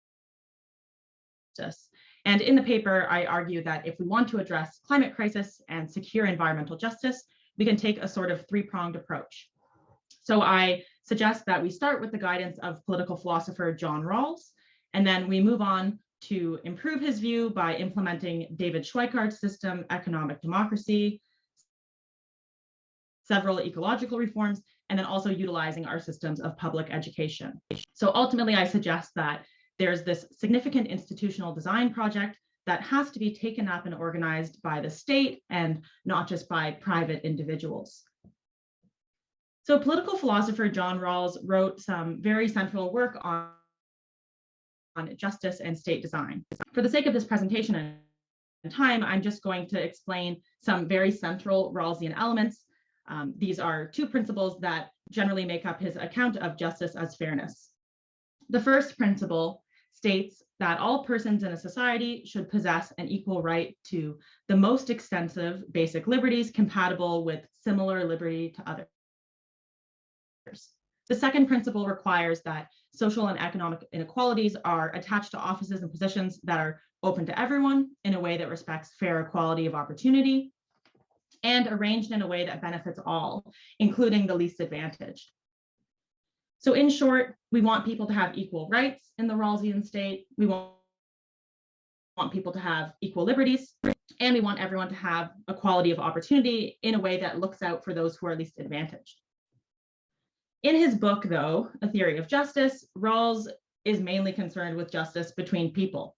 And in the paper, I argue that if we want to address climate crisis and secure environmental justice, we can take a sort of three-pronged approach. So I suggest that we start with the guidance of political philosopher John Rawls, and then we move on to improve his view by implementing David Schweikart's system, economic democracy, several ecological reforms, and then also utilizing our systems of public education. So ultimately, I suggest that there's this significant institutional design project that has to be taken up and organized by the state and not just by private individuals. So political philosopher John Rawls wrote some very central work on justice and state design. For the sake of this presentation and time, I'm just going to explain some very central Rawlsian elements. These are two principles that generally make up his account of justice as fairness. The first principle states that all persons in a society should possess an equal right to the most extensive basic liberties compatible with similar liberty to others. The second principle requires that social and economic inequalities are attached to offices and positions that are open to everyone in a way that respects fair equality of opportunity and arranged in a way that benefits all, including the least advantaged. So in short, we want people to have equal rights in the Rawlsian state. We want people to have equal liberties, and we want everyone to have equality of opportunity in a way that looks out for those who are least advantaged. In his book, though, A Theory of Justice, Rawls is mainly concerned with justice between people.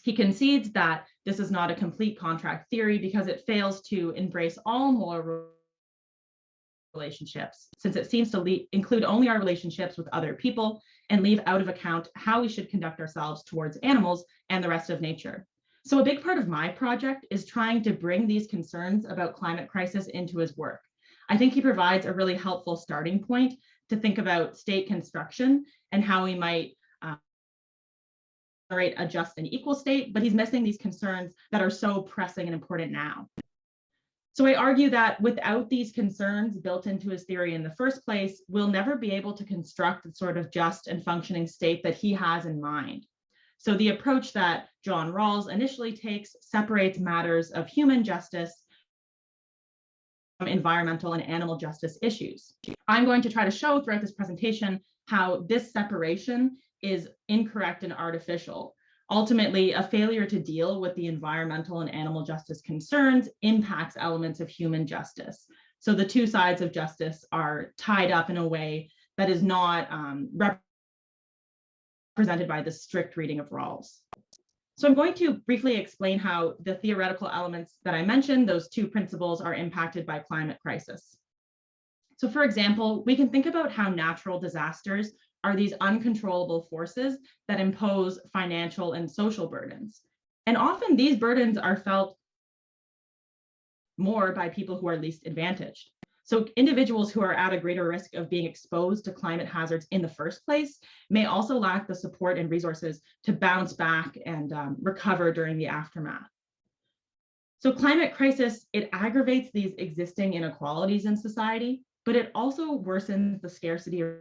He concedes that this is not a complete contract theory because it fails to embrace all moral relationships, since it seems to include only our relationships with other people and leave out of account how we should conduct ourselves towards animals and the rest of nature. So a big part of my project is trying to bring these concerns about climate crisis into his work. I think he provides a really helpful starting point to think about state construction and how we might generate a just and equal state, but he's missing these concerns that are so pressing and important now. So I argue that without these concerns built into his theory in the first place, we'll never be able to construct the sort of just and functioning state that he has in mind. So the approach that John Rawls initially takes separates matters of human justice from environmental and animal justice issues. I'm going to try to show throughout this presentation how this separation is incorrect and artificial. Ultimately, a failure to deal with the environmental and animal justice concerns impacts elements of human justice. So the two sides of justice are tied up in a way that is not represented by the strict reading of Rawls. So I'm going to briefly explain how the theoretical elements that I mentioned, those two principles, are impacted by climate crisis. So for example, we can think about how natural disasters are these uncontrollable forces that impose financial and social burdens. And often these burdens are felt more by people who are least advantaged. So individuals who are at a greater risk of being exposed to climate hazards in the first place may also lack the support and resources to bounce back and recover during the aftermath. So climate crisis, it aggravates these existing inequalities in society, but it also worsens the scarcity of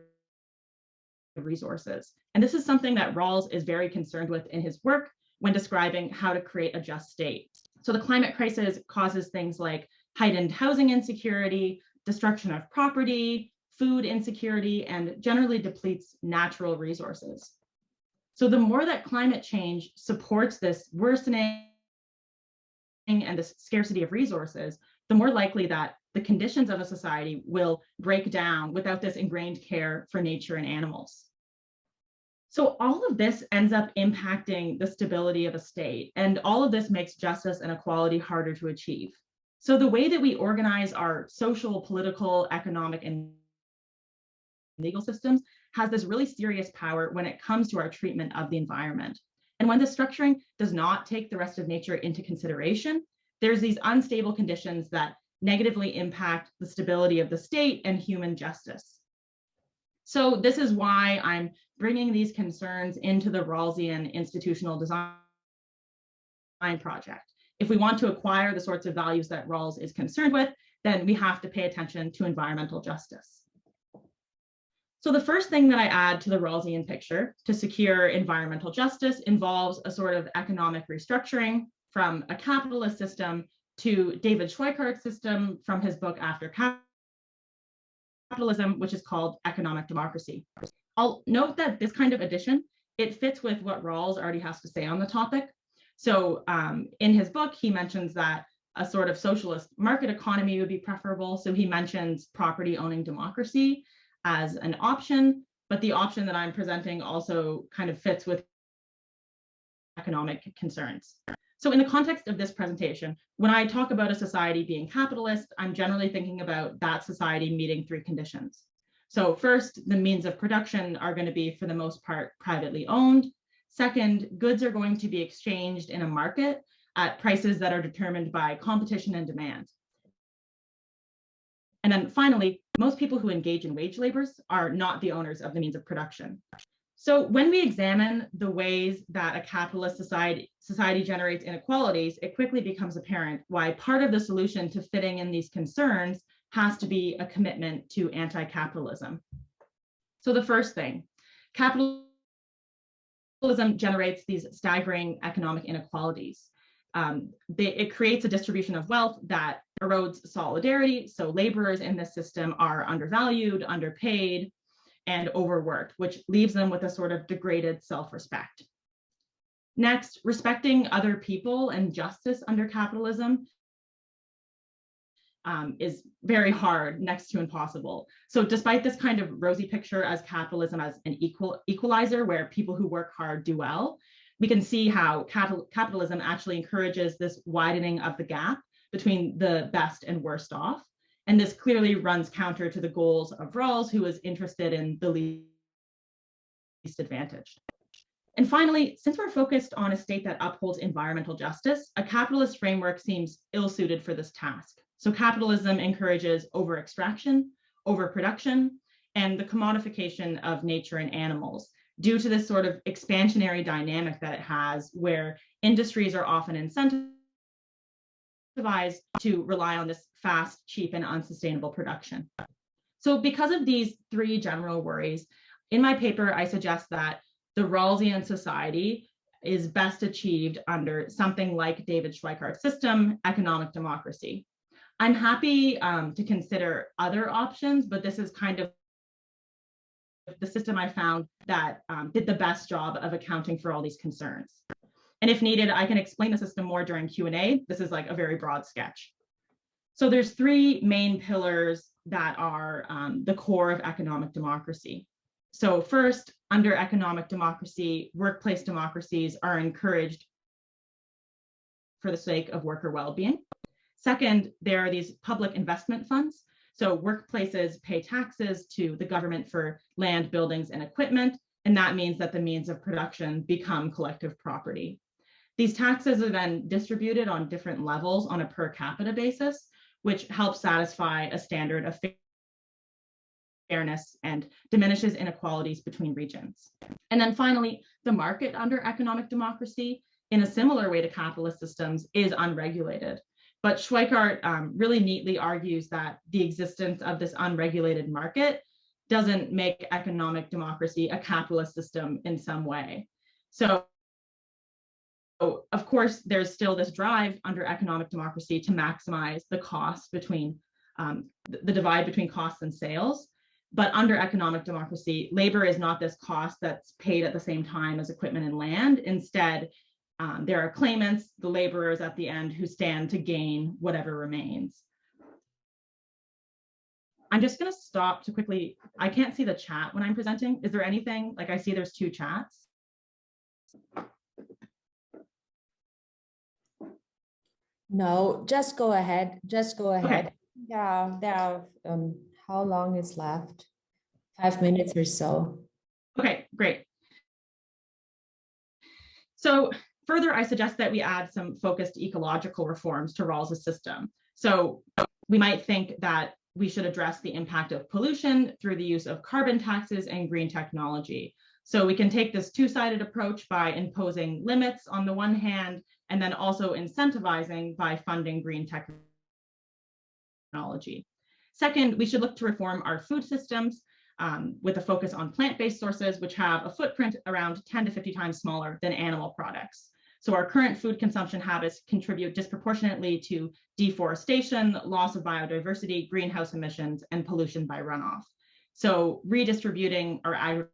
resources. And this is something that Rawls is very concerned with in his work when describing how to create a just state. So the climate crisis causes things like heightened housing insecurity, destruction of property, food insecurity, and generally depletes natural resources. So the more that climate change supports this worsening and this scarcity of resources, the more likely that the conditions of a society will break down without this ingrained care for nature and animals. So all of this ends up impacting the stability of a state, and all of this makes justice and equality harder to achieve. So the way that we organize our social, political, economic, and legal systems has this really serious power when it comes to our treatment of the environment. And when the structuring does not take the rest of nature into consideration, there's these unstable conditions that negatively impact the stability of the state and human justice. So this is why I'm bringing these concerns into the Rawlsian institutional design project. If we want to acquire the sorts of values that Rawls is concerned with, then we have to pay attention to environmental justice. So the first thing that I add to the Rawlsian picture to secure environmental justice involves a sort of economic restructuring from a capitalist system to David Schweikart's system from his book After Capitalism, which is called Economic Democracy. I'll note that this kind of addition, it fits with what Rawls already has to say on the topic. So in his book, he mentions that a sort of socialist market economy would be preferable. So he mentions property owning democracy as an option, but the option that I'm presenting also kind of fits with economic concerns. So in the context of this presentation, when I talk about a society being capitalist, I'm generally thinking about that society meeting three conditions. So first, the means of production are going to be, for the most part, privately owned. Second, goods are going to be exchanged in a market at prices that are determined by competition and demand. And then finally, most people who engage in wage labors are not the owners of the means of production. So when we examine the ways that a capitalist society generates inequalities, it quickly becomes apparent why part of the solution to fitting in these concerns has to be a commitment to anti-capitalism. So the first thing, capitalism generates these staggering economic inequalities. It creates a distribution of wealth that erodes solidarity. So laborers in this system are undervalued, underpaid, and overworked, which leaves them with a sort of degraded self-respect. Next, respecting other people and justice under capitalism is very hard, next to impossible. So despite this kind of rosy picture as capitalism as an equalizer where people who work hard do well, we can see how capitalism actually encourages this widening of the gap between the best and worst off. And this clearly runs counter to the goals of Rawls, who was interested in the least advantaged. And finally, since we're focused on a state that upholds environmental justice, a capitalist framework seems ill-suited for this task. So capitalism encourages over-extraction, overproduction, and the commodification of nature and animals due to this sort of expansionary dynamic that it has, where industries are often incentivized to rely on this fast, cheap, and unsustainable production. So because of these three general worries, in my paper, I suggest that the Rawlsian society is best achieved under something like David Schweikart's system, economic democracy. I'm happy to consider other options, but this is kind of the system I found that did the best job of accounting for all these concerns. And if needed, I can explain the system more during Q&A. This is like a very broad sketch. So there's three main pillars that are the core of economic democracy. So first, under economic democracy, workplace democracies are encouraged for the sake of worker well-being. Second, there are these public investment funds. So workplaces pay taxes to the government for land, buildings, and equipment, and that means that the means of production become collective property. These taxes are then distributed on different levels on a per capita basis, which helps satisfy a standard of fairness and diminishes inequalities between regions. And then finally, the market under economic democracy, in a similar way to capitalist systems, is unregulated. But Schweikart really neatly argues that the existence of this unregulated market doesn't make economic democracy a capitalist system in some way. So, of course, there's still this drive under economic democracy to maximize the cost between the divide between costs and sales. But under economic democracy, labor is not this cost that's paid at the same time as equipment and land. Instead, there are claimants, the laborers at the end, who stand to gain whatever remains. I'm just going to stop to quickly, I can't see the chat when I'm presenting. Is there anything, like I see there's two chats. No, just go ahead. Just go ahead. Okay. Yeah, there are, how long is left? 5 minutes or so. Okay, great. So further, I suggest that we add some focused ecological reforms to Rawls' system. So we might think that we should address the impact of pollution through the use of carbon taxes and green technology. So we can take this two-sided approach by imposing limits on the one hand, and then also incentivizing by funding green technology. Second, we should look to reform our food systems with a focus on plant-based sources, which have a footprint around 10 to 50 times smaller than animal products. So our current food consumption habits contribute disproportionately to deforestation, loss of biodiversity, greenhouse emissions, and pollution by runoff. So redistributing our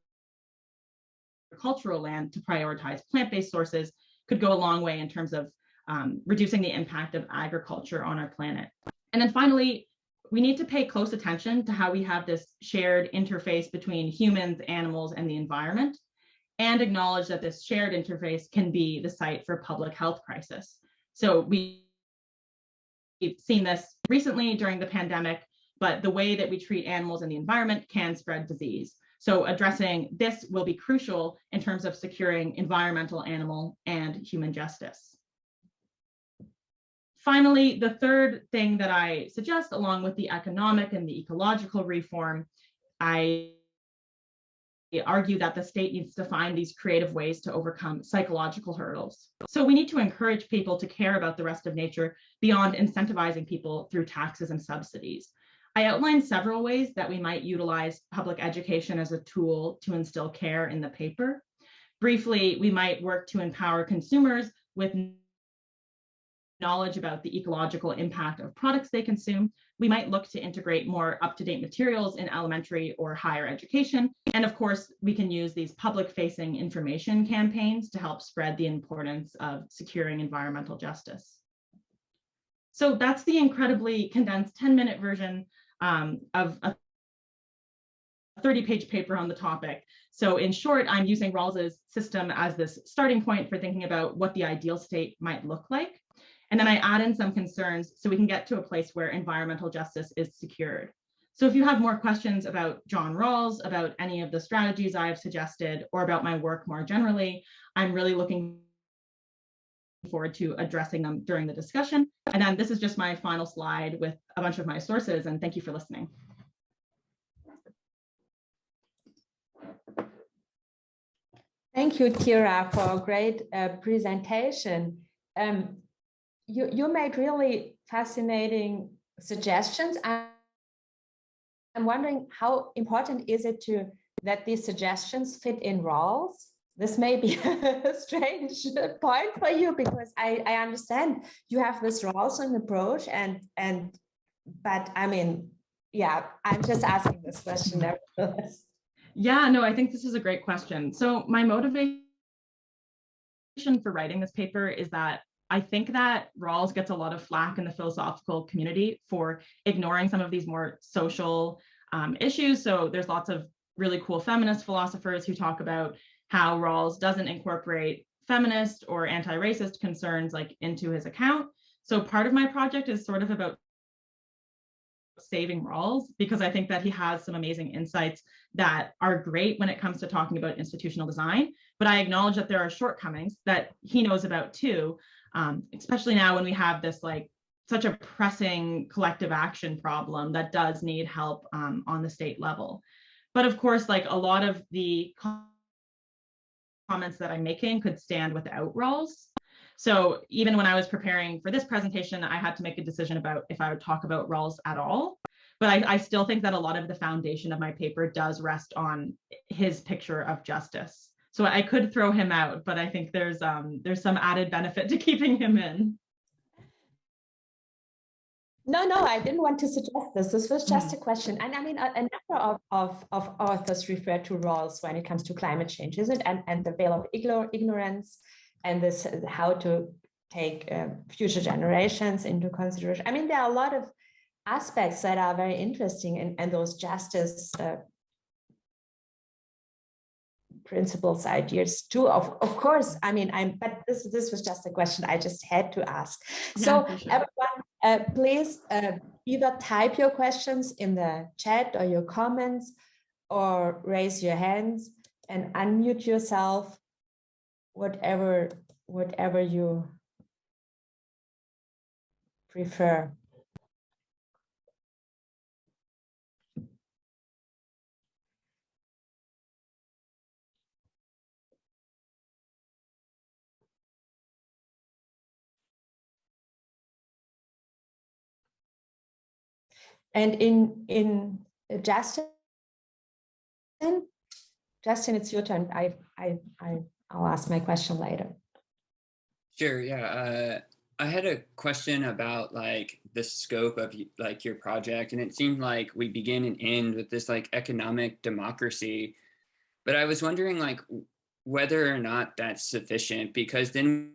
agricultural land to prioritize plant-based sources could go a long way in terms of reducing the impact of agriculture on our planet. And then finally, we need to pay close attention to how we have this shared interface between humans, animals, and the environment, and acknowledge that this shared interface can be the site for public health crisis. So we've seen this recently during the pandemic, but the way that we treat animals and the environment can spread disease. So addressing this will be crucial in terms of securing environmental, animal, and human justice. Finally, the third thing that I suggest, along with the economic and the ecological reform, I argue that the state needs to find these creative ways to overcome psychological hurdles. So we need to encourage people to care about the rest of nature beyond incentivizing people through taxes and subsidies. I outlined several ways that we might utilize public education as a tool to instill care in the paper. Briefly, we might work to empower consumers with knowledge about the ecological impact of products they consume. We might look to integrate more up-to-date materials in elementary or higher education. And of course, we can use these public-facing information campaigns to help spread the importance of securing environmental justice. So that's the incredibly condensed 10-minute version of a 30-page paper on the topic. So in short, I'm using Rawls's system as this starting point for thinking about what the ideal state might look like. And then I add in some concerns so we can get to a place where environmental justice is secured. So if you have more questions about John Rawls, about any of the strategies I've suggested, or about my work more generally, I'm really looking forward to addressing them during the discussion. And then this is just my final slide with a bunch of my sources, and thank you for listening. Thank you, Tyra, for a great presentation. You made really fascinating suggestions. I'm wondering how important is it that these suggestions fit in Rawls? This may be a strange point for you because I understand you have this Rawlsian approach but I mean, yeah, I'm just asking this question nevertheless. Yeah, no, I think this is a great question. So my motivation for writing this paper is that I think that Rawls gets a lot of flack in the philosophical community for ignoring some of these more social issues. So there's lots of really cool feminist philosophers who talk about how Rawls doesn't incorporate feminist or anti-racist concerns like into his account. So part of my project is sort of about saving Rawls, because I think that he has some amazing insights that are great when it comes to talking about institutional design, but I acknowledge that there are shortcomings that he knows about too, especially now when we have this like such a pressing collective action problem that does need help on the state level. But of course, like a lot of the comments that I'm making could stand without Rawls. So even when I was preparing for this presentation, I had to make a decision about if I would talk about Rawls at all. But I still think that a lot of the foundation of my paper does rest on his picture of justice. So I could throw him out, but I think there's some added benefit to keeping him in. No, I didn't want to suggest this. This was just a question. And I mean, a number of authors refer to Rawls when it comes to climate change, isn't it? And the veil of ignorance and this how to take future generations into consideration. I mean, there are a lot of aspects that are very interesting and those justice principles, ideas too. Of course, I mean, but this was just a question I just had to ask. Yeah, so sure. everyone, please either type your questions in the chat or your comments, or raise your hands and unmute yourself, whatever you prefer. And in Justin, it's your turn. I'll ask my question later. Sure. Yeah. I had a question about like the scope of like your project, and it seemed like we begin and end with this like economic democracy, but I was wondering like whether or not that's sufficient, because then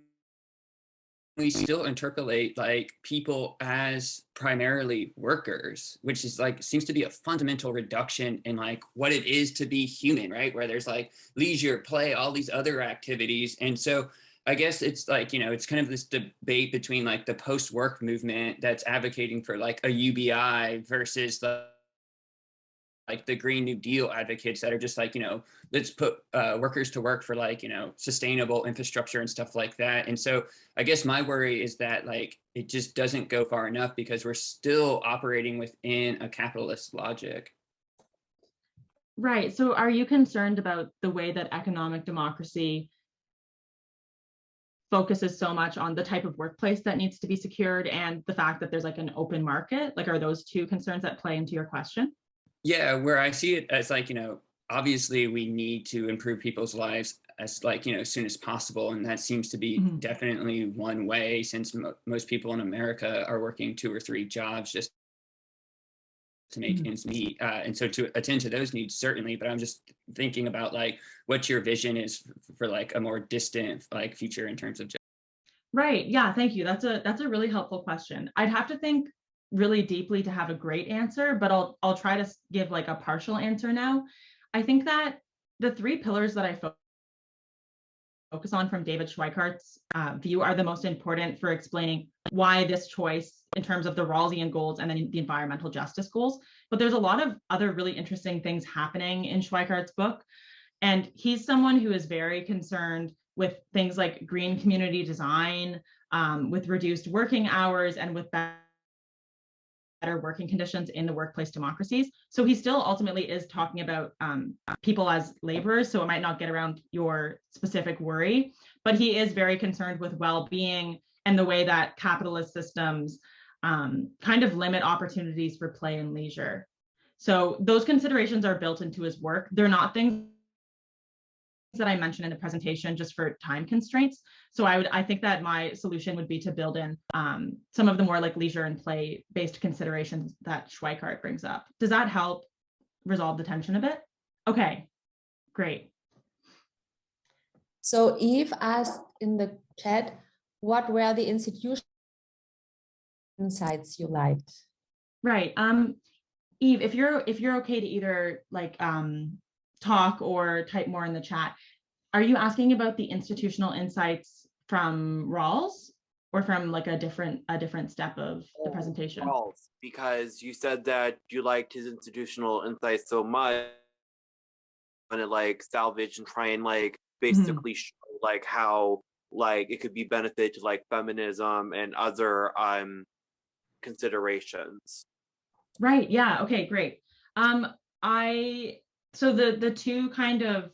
we still interpolate like people as primarily workers, which is like seems to be a fundamental reduction in like what it is to be human, right? Where there's like leisure, play, all these other activities. And so I guess it's like, you know, it's kind of this debate between like the post-work movement that's advocating for like a UBI versus like the Green New Deal advocates that are just like, you know, let's put workers to work for like, you know, sustainable infrastructure and stuff like that. And so I guess my worry is that like, it just doesn't go far enough because we're still operating within a capitalist logic. Right. So are you concerned about the way that economic democracy focuses so much on the type of workplace that needs to be secured and the fact that there's like an open market? Like, are those two concerns that play into your question? Yeah, where I see it as like, obviously we need to improve people's lives as like, as soon as possible. And that seems to be definitely one way, since most people in America are working 2 or 3 jobs just to make ends meet. And so to attend to those needs, certainly, but I'm just thinking about like what your vision is for like a more distant like future in terms of. Right. Yeah. Thank you. That's a really helpful question. I'd have to think really deeply to have a great answer, but I'll try to give like a partial answer now. I think that the 3 pillars that I focus on from David Schweikart's view are the most important for explaining why this choice in terms of the Rawlsian goals and then the environmental justice goals. But there's a lot of other really interesting things happening in Schweikart's book. And he's someone who is very concerned with things like green community design, with reduced working hours, and with better working conditions in the workplace democracies. So he still ultimately is talking about people as laborers, so it might not get around your specific worry, but he is very concerned with well-being and the way that capitalist systems kind of limit opportunities for play and leisure. So those considerations are built into his work. They're not things that I mentioned in the presentation just for time constraints. So I think that my solution would be to build in some of the more like leisure and play based considerations that Schweikart brings up. Does that help resolve the tension a bit? Okay, great. So Eve asked in the chat, what were the institutional insights you liked? Right. Eve, if you're okay to either like talk or type more in the chat, are you asking about the institutional insights from Rawls or from like a different step of the presentation? Rawls, because you said that you liked his institutional insights so much, and it like salvage and try and like basically show like how like it could be benefit to like feminism and other considerations. Right. Yeah. Okay, great. So the 2 kind of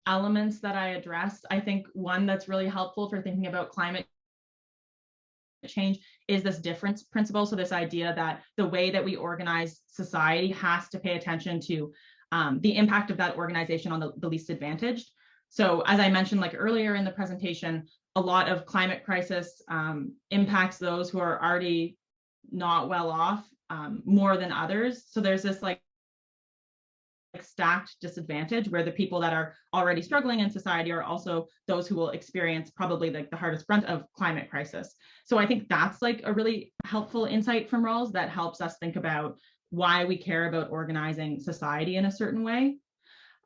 elements that I addressed, I think one that's really helpful for thinking about climate change is this difference principle. So this idea that the way that we organize society has to pay attention to the impact of that organization on the least advantaged. So as I mentioned like earlier in the presentation, a lot of climate crisis impacts those who are already not well off more than others. So there's this like stacked disadvantage where the people that are already struggling in society are also those who will experience probably like the hardest brunt of climate crisis. So I think that's like a really helpful insight from Rawls that helps us think about why we care about organizing society in a certain way.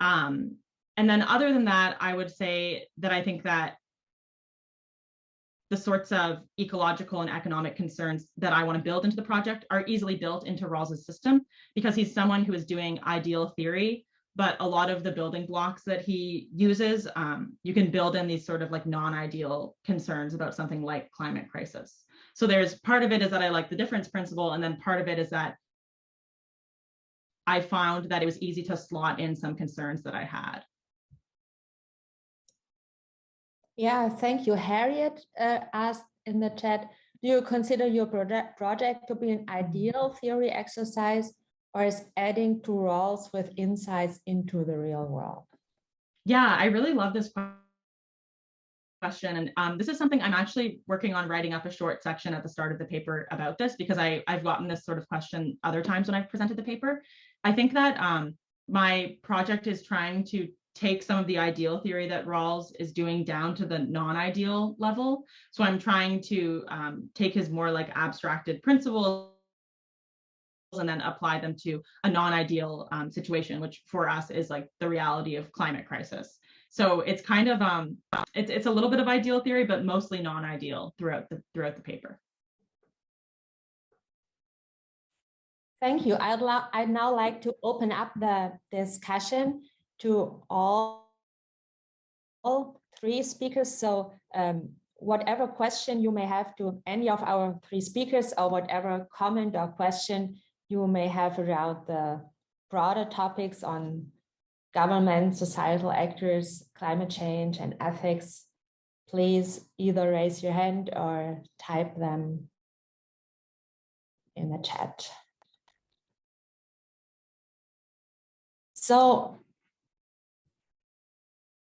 And then other than that, I would say that I think that the sorts of ecological and economic concerns that I want to build into the project are easily built into Rawls's system, because he's someone who is doing ideal theory, but a lot of the building blocks that he uses, you can build in these sort of like non-ideal concerns about something like climate crisis. So there's part of it is that I like the difference principle, and then part of it is that I found that it was easy to slot in some concerns that I had. Yeah, thank you. Harriet asked in the chat, do you consider your project to be an ideal theory exercise, or is adding to Rawls with insights into the real world? Yeah, I really love this question. And this is something I'm actually working on writing up a short section at the start of the paper about this, because I've gotten this sort of question other times when I've presented the paper. I think that my project is trying to take some of the ideal theory that Rawls is doing down to the non-ideal level. So I'm trying to take his more like abstracted principles and then apply them to a non-ideal situation, which for us is like the reality of climate crisis. So it's kind of it's a little bit of ideal theory, but mostly non-ideal throughout the paper. Thank you. I'd now like to open up the discussion to all 3 speakers. So whatever question you may have to any of our 3 speakers, or whatever comment or question you may have around the broader topics on government, societal actors, climate change, and ethics, please either raise your hand or type them in the chat. So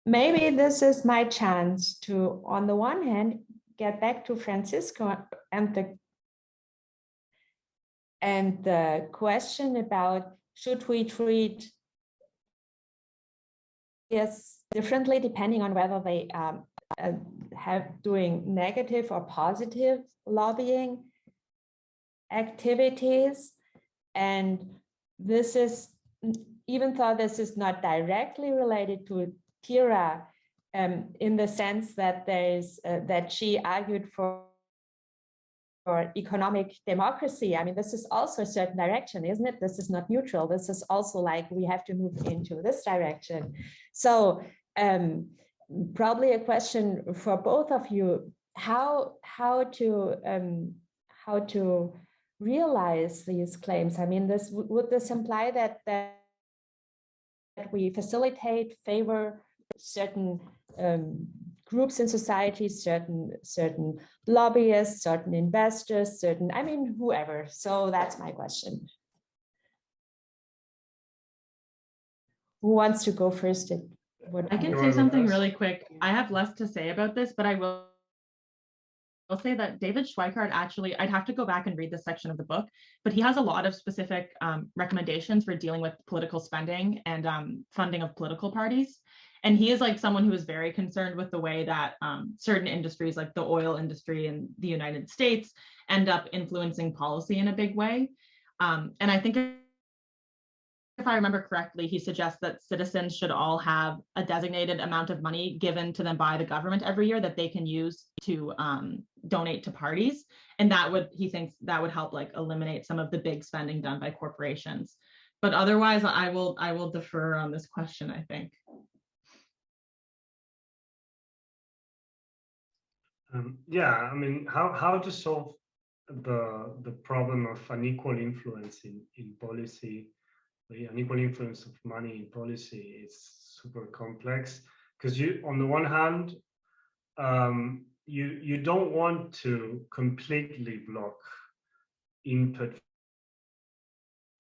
maybe this is my chance to, on the one hand, get back to Francisco and the question about should we treat this differently depending on whether they have doing negative or positive lobbying activities. And this is, even though this is not directly related to Tyra, in the sense that that she argued for economic democracy. I mean, this is also a certain direction, isn't it? This is not neutral. This is also like we have to move into this direction. So probably a question for both of you: how to realize these claims? I mean, would this imply that we facilitate, favor certain groups in society, certain lobbyists, certain investors, I mean, whoever. So that's my question. Who wants to go first? I can say something really quick. I have less to say about this, but I will say that David Schweikart actually, I'd have to go back and read this section of the book, but he has a lot of specific recommendations for dealing with political spending and funding of political parties. And he is like someone who is very concerned with the way that certain industries like the oil industry in the United States end up influencing policy in a big way. And I think if I remember correctly, he suggests that citizens should all have a designated amount of money given to them by the government every year that they can use to donate to parties. And he thinks that would help like eliminate some of the big spending done by corporations. But otherwise, I will defer on this question, I think. Yeah, I mean, how to solve the problem of unequal influence in policy, the unequal influence of money in policy is super complex, because on the one hand, you don't want to completely block input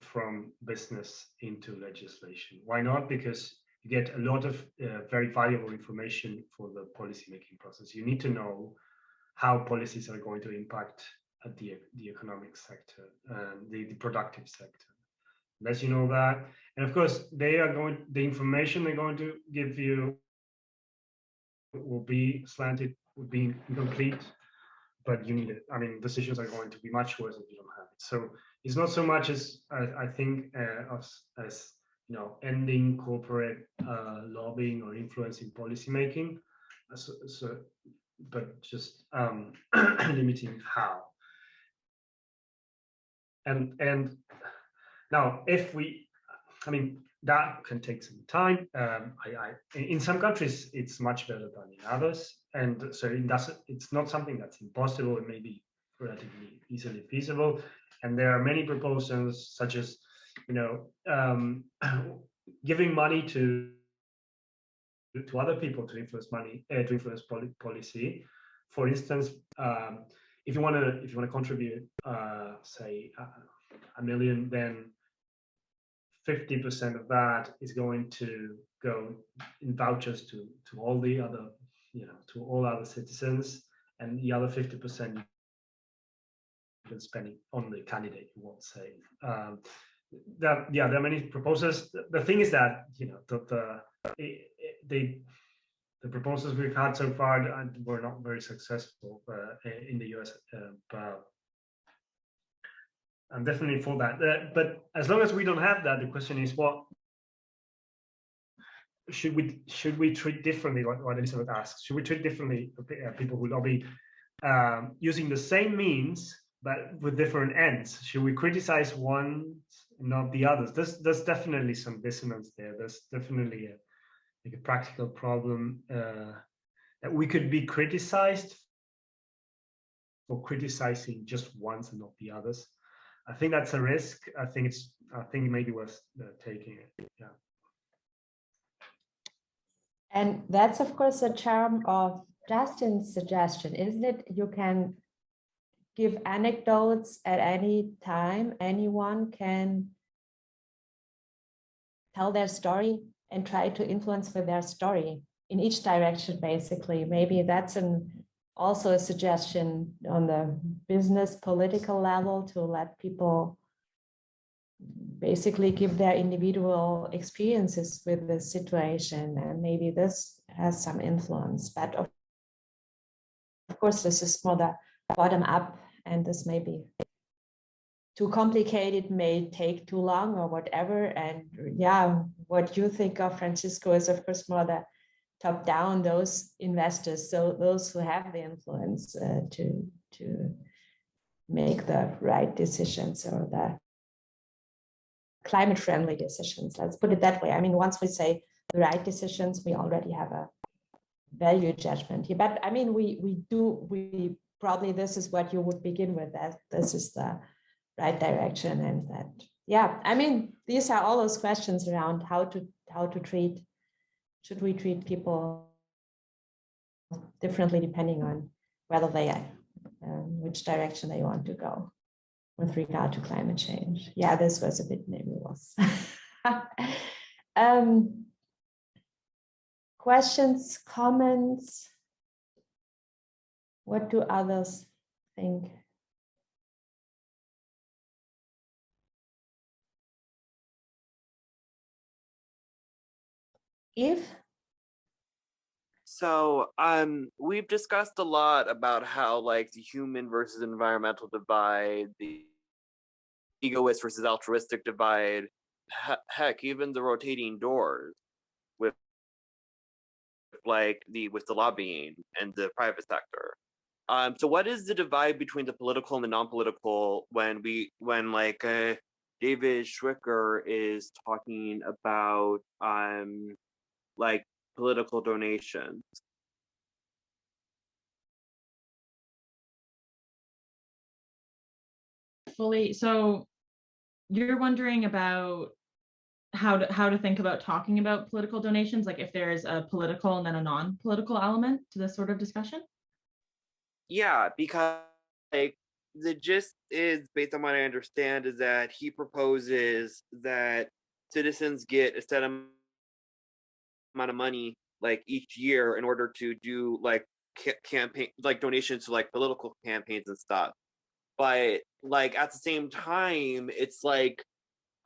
from business into legislation. Why not? Because you get a lot of very valuable information for the policymaking process. You need to know how policies are going to impact at the economic sector, the productive sector. Unless you know that, and of course, the information they're going to give you will be slanted, will be incomplete, but you need it. I mean, decisions are going to be much worse if you don't have it. So it's not so much as I think as you know, ending corporate lobbying or influencing policymaking, but just limiting how. And now, I mean, that can take some time. In some countries, it's much better than in others, and so it's not something that's impossible. It may be relatively easily feasible, and there are many proposals, such as, you know, giving money to other people to influence policy. For instance, if you want to contribute, say, $1 million, then 50% of that is going to go in vouchers to all the other, you know, to all other citizens, and the other 50% you can spend it on the candidate you want, say. There are many proposals. The thing is that, you know, the proposals we've had so far were not very successful in the US, but I'm definitely for that. But as long as we don't have that, the question is, what should we treat differently? What Elizabeth asks, should we treat differently people who lobby using the same means but with different ends? Should we criticize one, not the others? There's definitely some dissonance there. There's definitely a practical problem that we could be criticized for criticizing just ones and not the others. I think that's a risk. I think it may be worth taking it. Yeah. And that's, of course, the charm of Justin's suggestion, isn't it? You can give anecdotes at any time. Anyone can tell their story and try to influence with their story in each direction, basically. Maybe that's also a suggestion on the business political level, to let people basically give their individual experiences with the situation, and maybe this has some influence. But of course, this is more the bottom up, and this may be too complicated, may take too long or whatever. And yeah, what you think of, Francisco, is of course more the top down, those investors, so those who have the influence to make the right decisions, or the climate friendly decisions. Let's put it that way. I mean, once we say the right decisions, we already have a value judgment here. But I mean, we probably, this is what you would begin with, that this is the right direction, and that, yeah, I mean, these are all those questions around how to treat, should we treat people differently depending on whether they which direction they want to go with regard to climate change. Yeah, this was a bit nebulous. Questions, comments? What do others think? If So, we've discussed a lot about how like the human versus environmental divide, the egoist versus altruistic divide, heck, even the rotating doors with with the lobbying and the private sector. So what is the divide between the political and the non-political when David Schwicker is talking about like political donations? Fully. So you're wondering about how to think about talking about political donations, like if there's a political and then a non-political element to this sort of discussion? Yeah, because like the gist is, based on what I understand, is that he proposes that citizens get a set amount of money like each year in order to do like campaign, like donations to like political campaigns and stuff. But like at the same time, it's like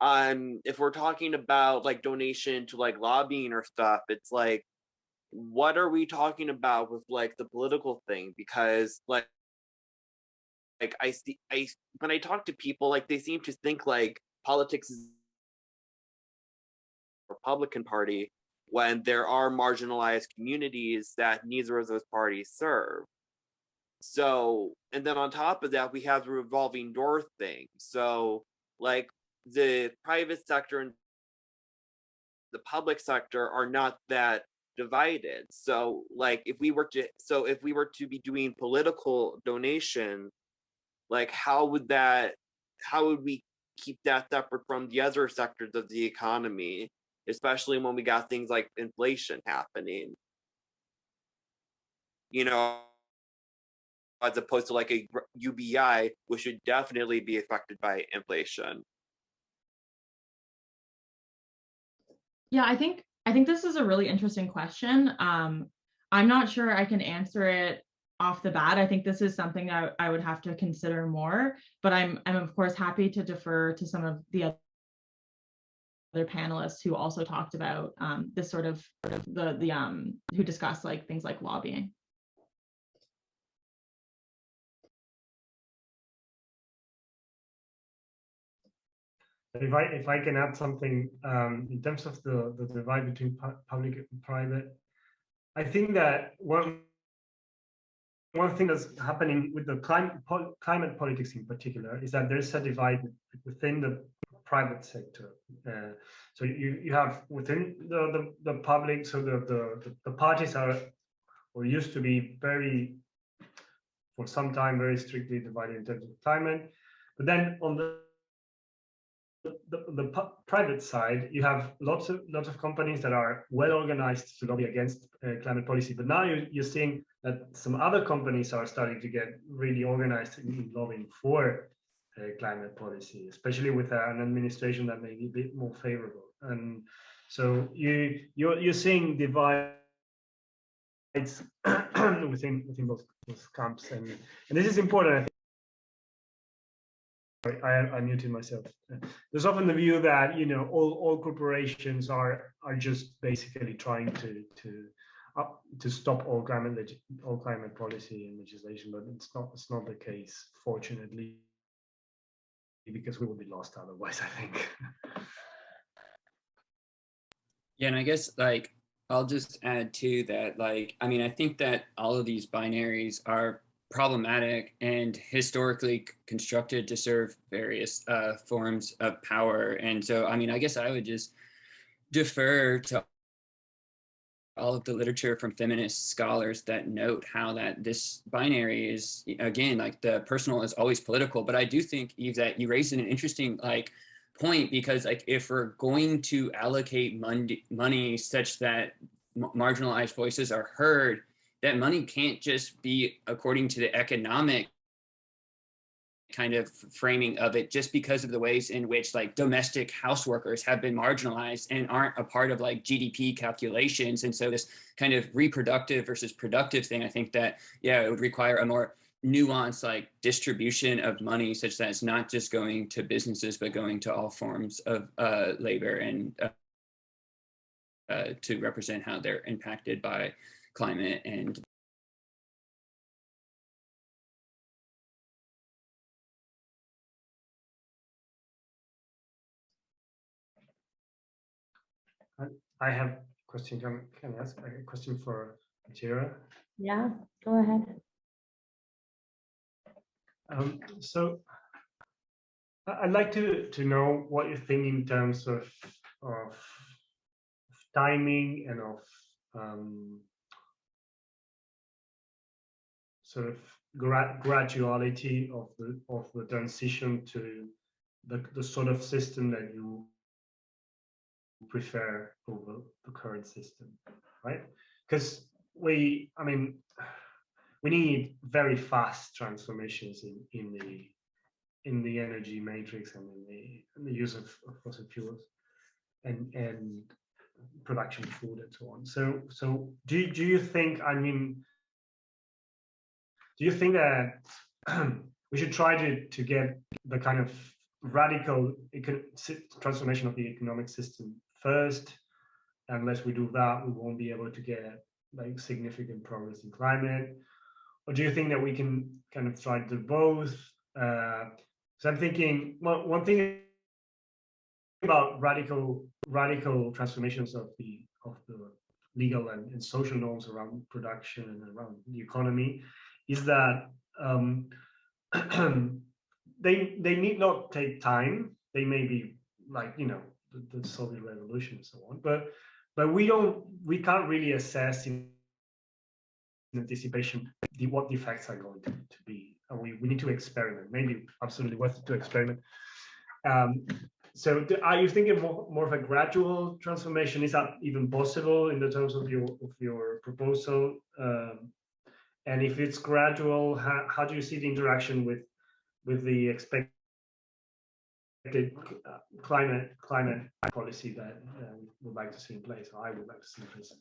if we're talking about like donation to like lobbying or stuff, it's like, what are we talking about with like the political thing? Because like I see, when I talk to people, like they seem to think like politics is the Republican Party when there are marginalized communities that neither of those parties serve. So, and then on top of that, we have the revolving door thing. So, like the private sector and the public sector are not that divided. So, like if we were to be doing political donation, like how would we keep that separate from the other sectors of the economy, especially when we got things like inflation happening, you know, as opposed to like a UBI, which should definitely be affected by inflation. Yeah, I think this is a really interesting question. I'm not sure I can answer it off the bat. I think this is something I would have to consider more, but I'm of course happy to defer to some of the other panelists who also talked about this sort of who discussed like things like lobbying. If I can add something in terms of the divide between public and private, I think that one thing that's happening with the climate politics in particular is that there's a divide within the private sector. So you have within the public, so the parties are, or used to be, very, for some time, very strictly divided in terms of climate. But then on the private side, you have lots of companies that are well organized to lobby against climate policy. But now you're seeing that some other companies are starting to get really organized in lobbying for climate policy, especially with an administration that may be a bit more favorable. And so you're seeing divides within those camps, and this is important. I muted myself. There's often the view that all corporations are just basically trying to stop all climate policy and legislation, but it's not the case, fortunately, because we would be lost otherwise, I think. Yeah, and I guess like I'll just add to that, like, I mean, I think that all of these binaries are problematic and historically constructed to serve various forms of power. And so, I mean, I guess I would just defer to all of the literature from feminist scholars that note how that this binary is, again, like the personal is always political. But I do think, Eve, that you raised an interesting point, because like if we're going to allocate money such that marginalized voices are heard, that money can't just be according to the economic kind of framing of it, just because of the ways in which like domestic houseworkers have been marginalized and aren't a part of like GDP calculations. And so this kind of reproductive versus productive thing, I think that, yeah, it would require a more nuanced like distribution of money, such that it's not just going to businesses, but going to all forms of labor, and to represent how they're impacted by climate. And I have a question. Can I ask a question for Tyra? Yeah, go ahead. So I'd like to know what you think in terms of timing and of sort of graduality of the transition to the sort of system that you prefer over the current system, right? Because we need very fast transformations in the energy matrix and in the use of fossil fuels and production of food and so on. So do you think, do you think that we should try to get the kind of radical transformation of the economic system first? Unless we do that, we won't be able to get like significant progress in climate. Or do you think that we can kind of try to do both? So I'm thinking, well, one thing about radical transformations of the legal and social norms around production and around the economy is that they need not take time. They may be like the Soviet Revolution and so on, but we can't really assess in anticipation what the effects are going to be, and we need to experiment. Maybe absolutely worth it to experiment. So are you thinking more of a gradual transformation? Is that even possible in the terms of your proposal? And if it's gradual, how do you see the interaction with the expected climate policy that we would like to see in place, or I would like to see in place?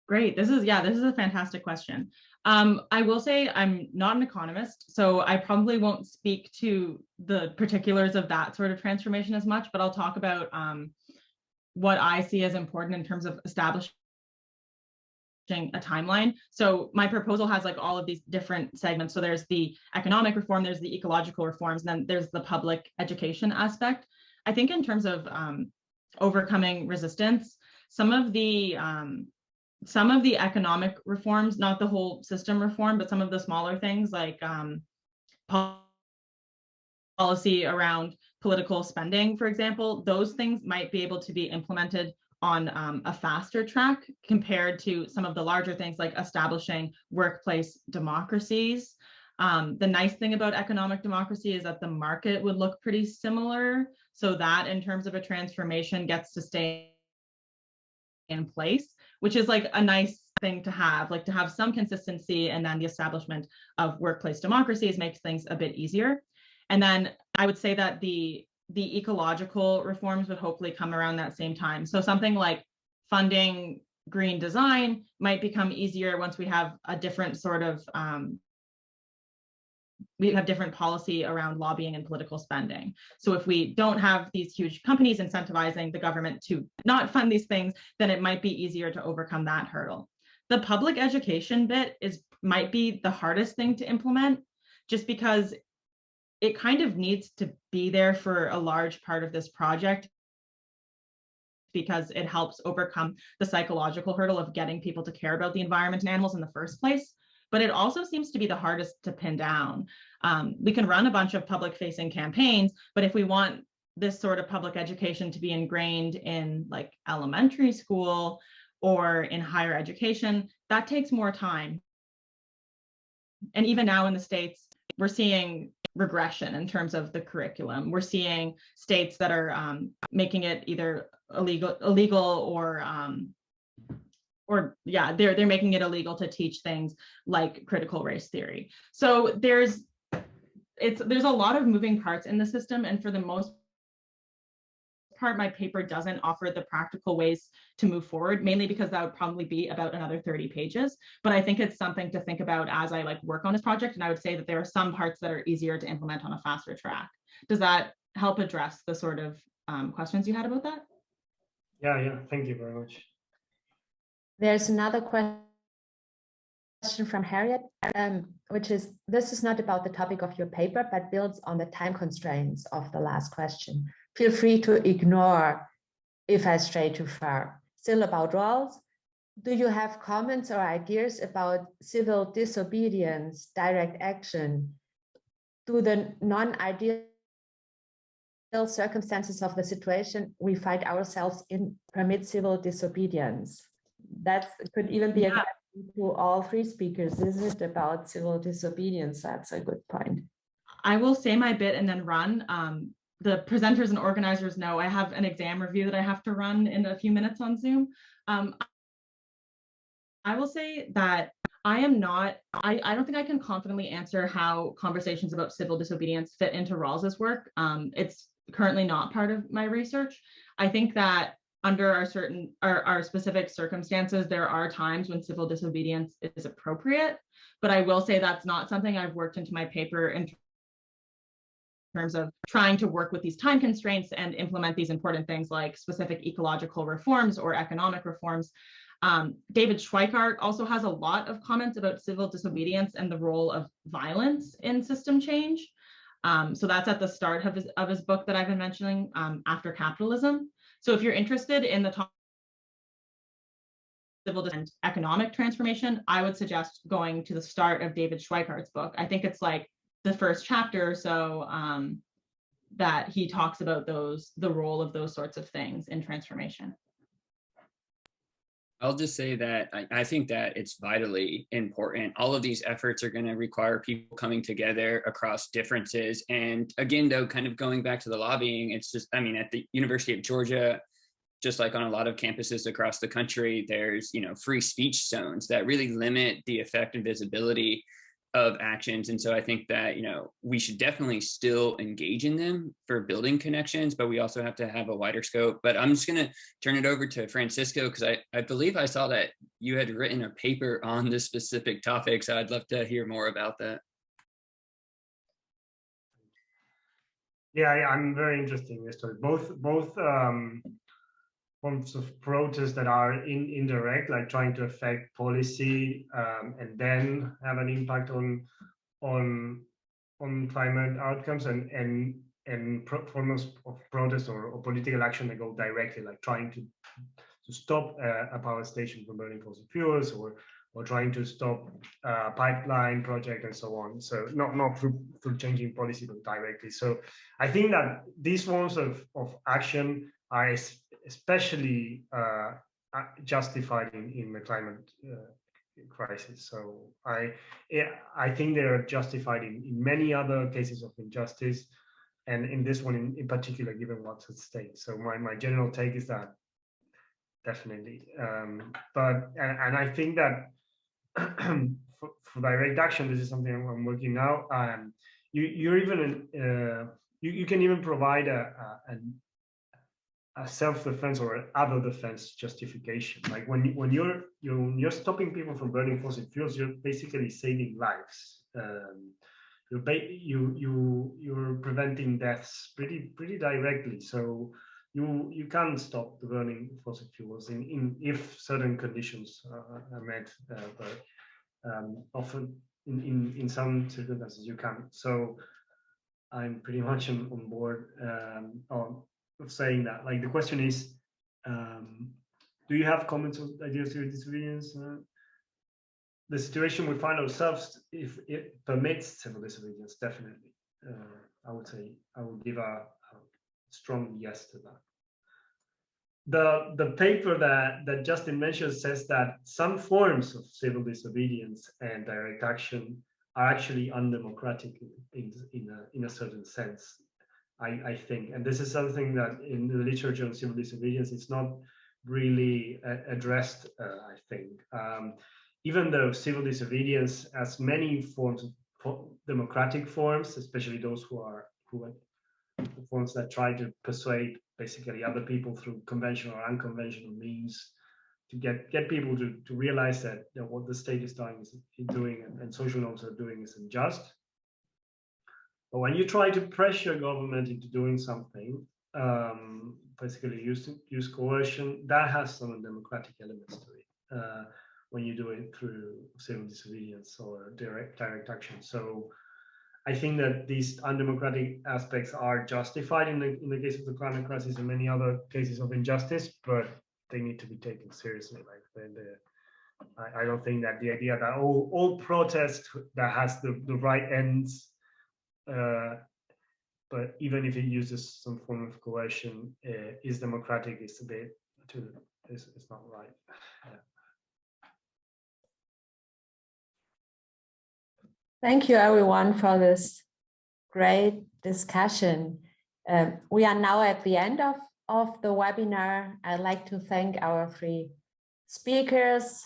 Great. This is a fantastic question. I will say I'm not an economist, so I probably won't speak to the particulars of that sort of transformation as much, but I'll talk about what I see as important in terms of establishing a timeline. So my proposal has like all of these different segments. So there's the economic reform, there's the ecological reforms, and then there's the public education aspect. I think in terms of overcoming resistance, some of the economic reforms, not the whole system reform, but some of the smaller things like policy around political spending, for example, those things might be able to be implemented on a faster track compared to some of the larger things like establishing workplace democracies. The nice thing about economic democracy is that the market would look pretty similar. so that in terms of a transformation gets to stay in place, which is like a nice thing to have, like to have some consistency, and then the establishment of workplace democracies makes things a bit easier. And then I would say that the ecological reforms would hopefully come around that same time. So something like funding green design might become easier once we have a different sort of we have different policy around lobbying and political spending. So if we don't have these huge companies incentivizing the government to not fund these things, then it might be easier to overcome that hurdle. The public education bit might be the hardest thing to implement, just because it kind of needs to be there for a large part of this project, because it helps overcome the psychological hurdle of getting people to care about the environment and animals in the first place. But it also seems to be the hardest to pin down. We can run a bunch of public-facing campaigns, but if we want this sort of public education to be ingrained in like elementary school or in higher education, that takes more time. And even now in the States, we're seeing regression in terms of the curriculum. We're seeing states that are making it either illegal or yeah, they're making it illegal to teach things like critical race theory. So there's a lot of moving parts in the system, and for the most part, my paper doesn't offer the practical ways to move forward, mainly because that would probably be about another 30 pages. But I think it's something to think about as I like work on this project. And I would say that there are some parts that are easier to implement on a faster track. Does that help address the sort of questions you had about that? Yeah, thank you very much. There's another question from Harriet, which is, this is not about the topic of your paper, but builds on the time constraints of the last question. Feel free to ignore if I stray too far. Still about Rawls, do you have comments or ideas about civil disobedience, direct action? Do the non-ideal circumstances of the situation we find ourselves in permit civil disobedience? That could even be a question to all three speakers. Is it about civil disobedience? That's a good point. I will say my bit and then run. The presenters and organizers know I have an exam review that I have to run in a few minutes on Zoom. I will say that I don't think I can confidently answer how conversations about civil disobedience fit into Rawls's work. It's currently not part of my research. I think that under our specific circumstances, there are times when civil disobedience is appropriate, but I will say that's not something I've worked into my paper in terms of trying to work with these time constraints and implement these important things like specific ecological reforms or economic reforms. David Schweikart also has a lot of comments about civil disobedience and the role of violence in system change. So that's at the start of his book that I've been mentioning, After Capitalism. So if you're interested in the topic of civil and economic transformation, I would suggest going to the start of David Schweikart's book. I think it's like the first chapter or so that he talks about the role of those sorts of things in transformation. I'll just say that I think that it's vitally important. All of these efforts are going to require people coming together across differences. And again, though, kind of going back to the lobbying, it's just, I mean, at the University of Georgia, just like on a lot of campuses across the country, there's, free speech zones that really limit the effect and visibility of actions. And so I think that, we should definitely still engage in them for building connections, but we also have to have a wider scope. But I'm just going to turn it over to Francisco, because I believe I saw that you had written a paper on this specific topic. So I'd love to hear more about that. Yeah, I'm very interested in this story. Both forms of protest that are indirect, like trying to affect policy and then have an impact on climate outcomes, and forms of protest or political action that go directly, like trying to stop a power station from burning fossil fuels, or trying to stop a pipeline project and so on. So not through changing policy, but directly. So I think that these forms of action are especially justified in the climate crisis. So I think they are justified in many other cases of injustice, and in this one in particular, given what's at stake. So my general take is that definitely, and I think that for direct action, this is something I'm working now. You can even provide a self-defense or other defense justification. Like when you're stopping people from burning fossil fuels, you're basically saving lives. You're preventing deaths pretty directly. So you can stop the burning of fossil fuels if certain conditions are met, but often in some circumstances you can. So I'm pretty much on board of saying that. Like the question is, do you have comments or ideas to disobedience? The situation we find ourselves, if it permits civil disobedience, definitely. I would say I would give a strong yes to that. The paper that Justin mentioned says that some forms of civil disobedience and direct action are actually undemocratic in a certain sense. I think, and this is something that in the literature on civil disobedience it's not really addressed. I think, even though civil disobedience has many forms of democratic forms, especially those who are forms that try to persuade basically other people through conventional or unconventional means to get people to realize that what the state is doing and social norms are doing is unjust. But when you try to pressure government into doing something, basically use coercion, that has some undemocratic elements to it when you do it through civil disobedience or direct action. So I think that these undemocratic aspects are justified in the case of the climate crisis and many other cases of injustice, but they need to be taken seriously. Like I don't think that the idea that all protest that has the right ends, but even if it uses some form of coercion, is democratic. It's a bit it's not right. Yeah. Thank you, everyone, for this great discussion. We are now at the end of the webinar. I'd like to thank our 3 speakers,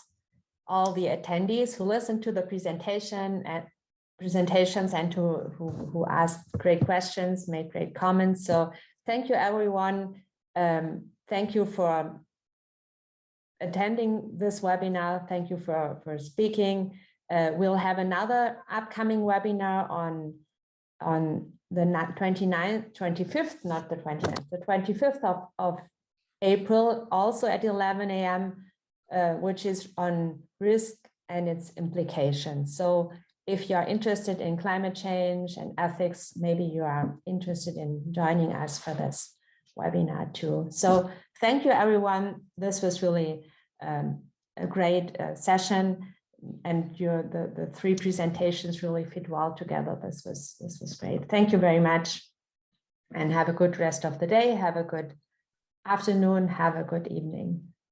all the attendees who listened to the presentations and who asked great questions, made great comments. So thank you, everyone. Thank you for attending this webinar. Thank you for speaking. We'll have another upcoming webinar on the 25th, not the 29th, the 25th of April, also at 11 a.m., which is on risk and its implications. So if you are interested in climate change and ethics, maybe you are interested in joining us for this webinar too. So thank you, everyone. This was really a great session. And the 3 presentations really fit well together. This was great. Thank you very much, and have a good rest of the day. Have a good afternoon. Have a good evening.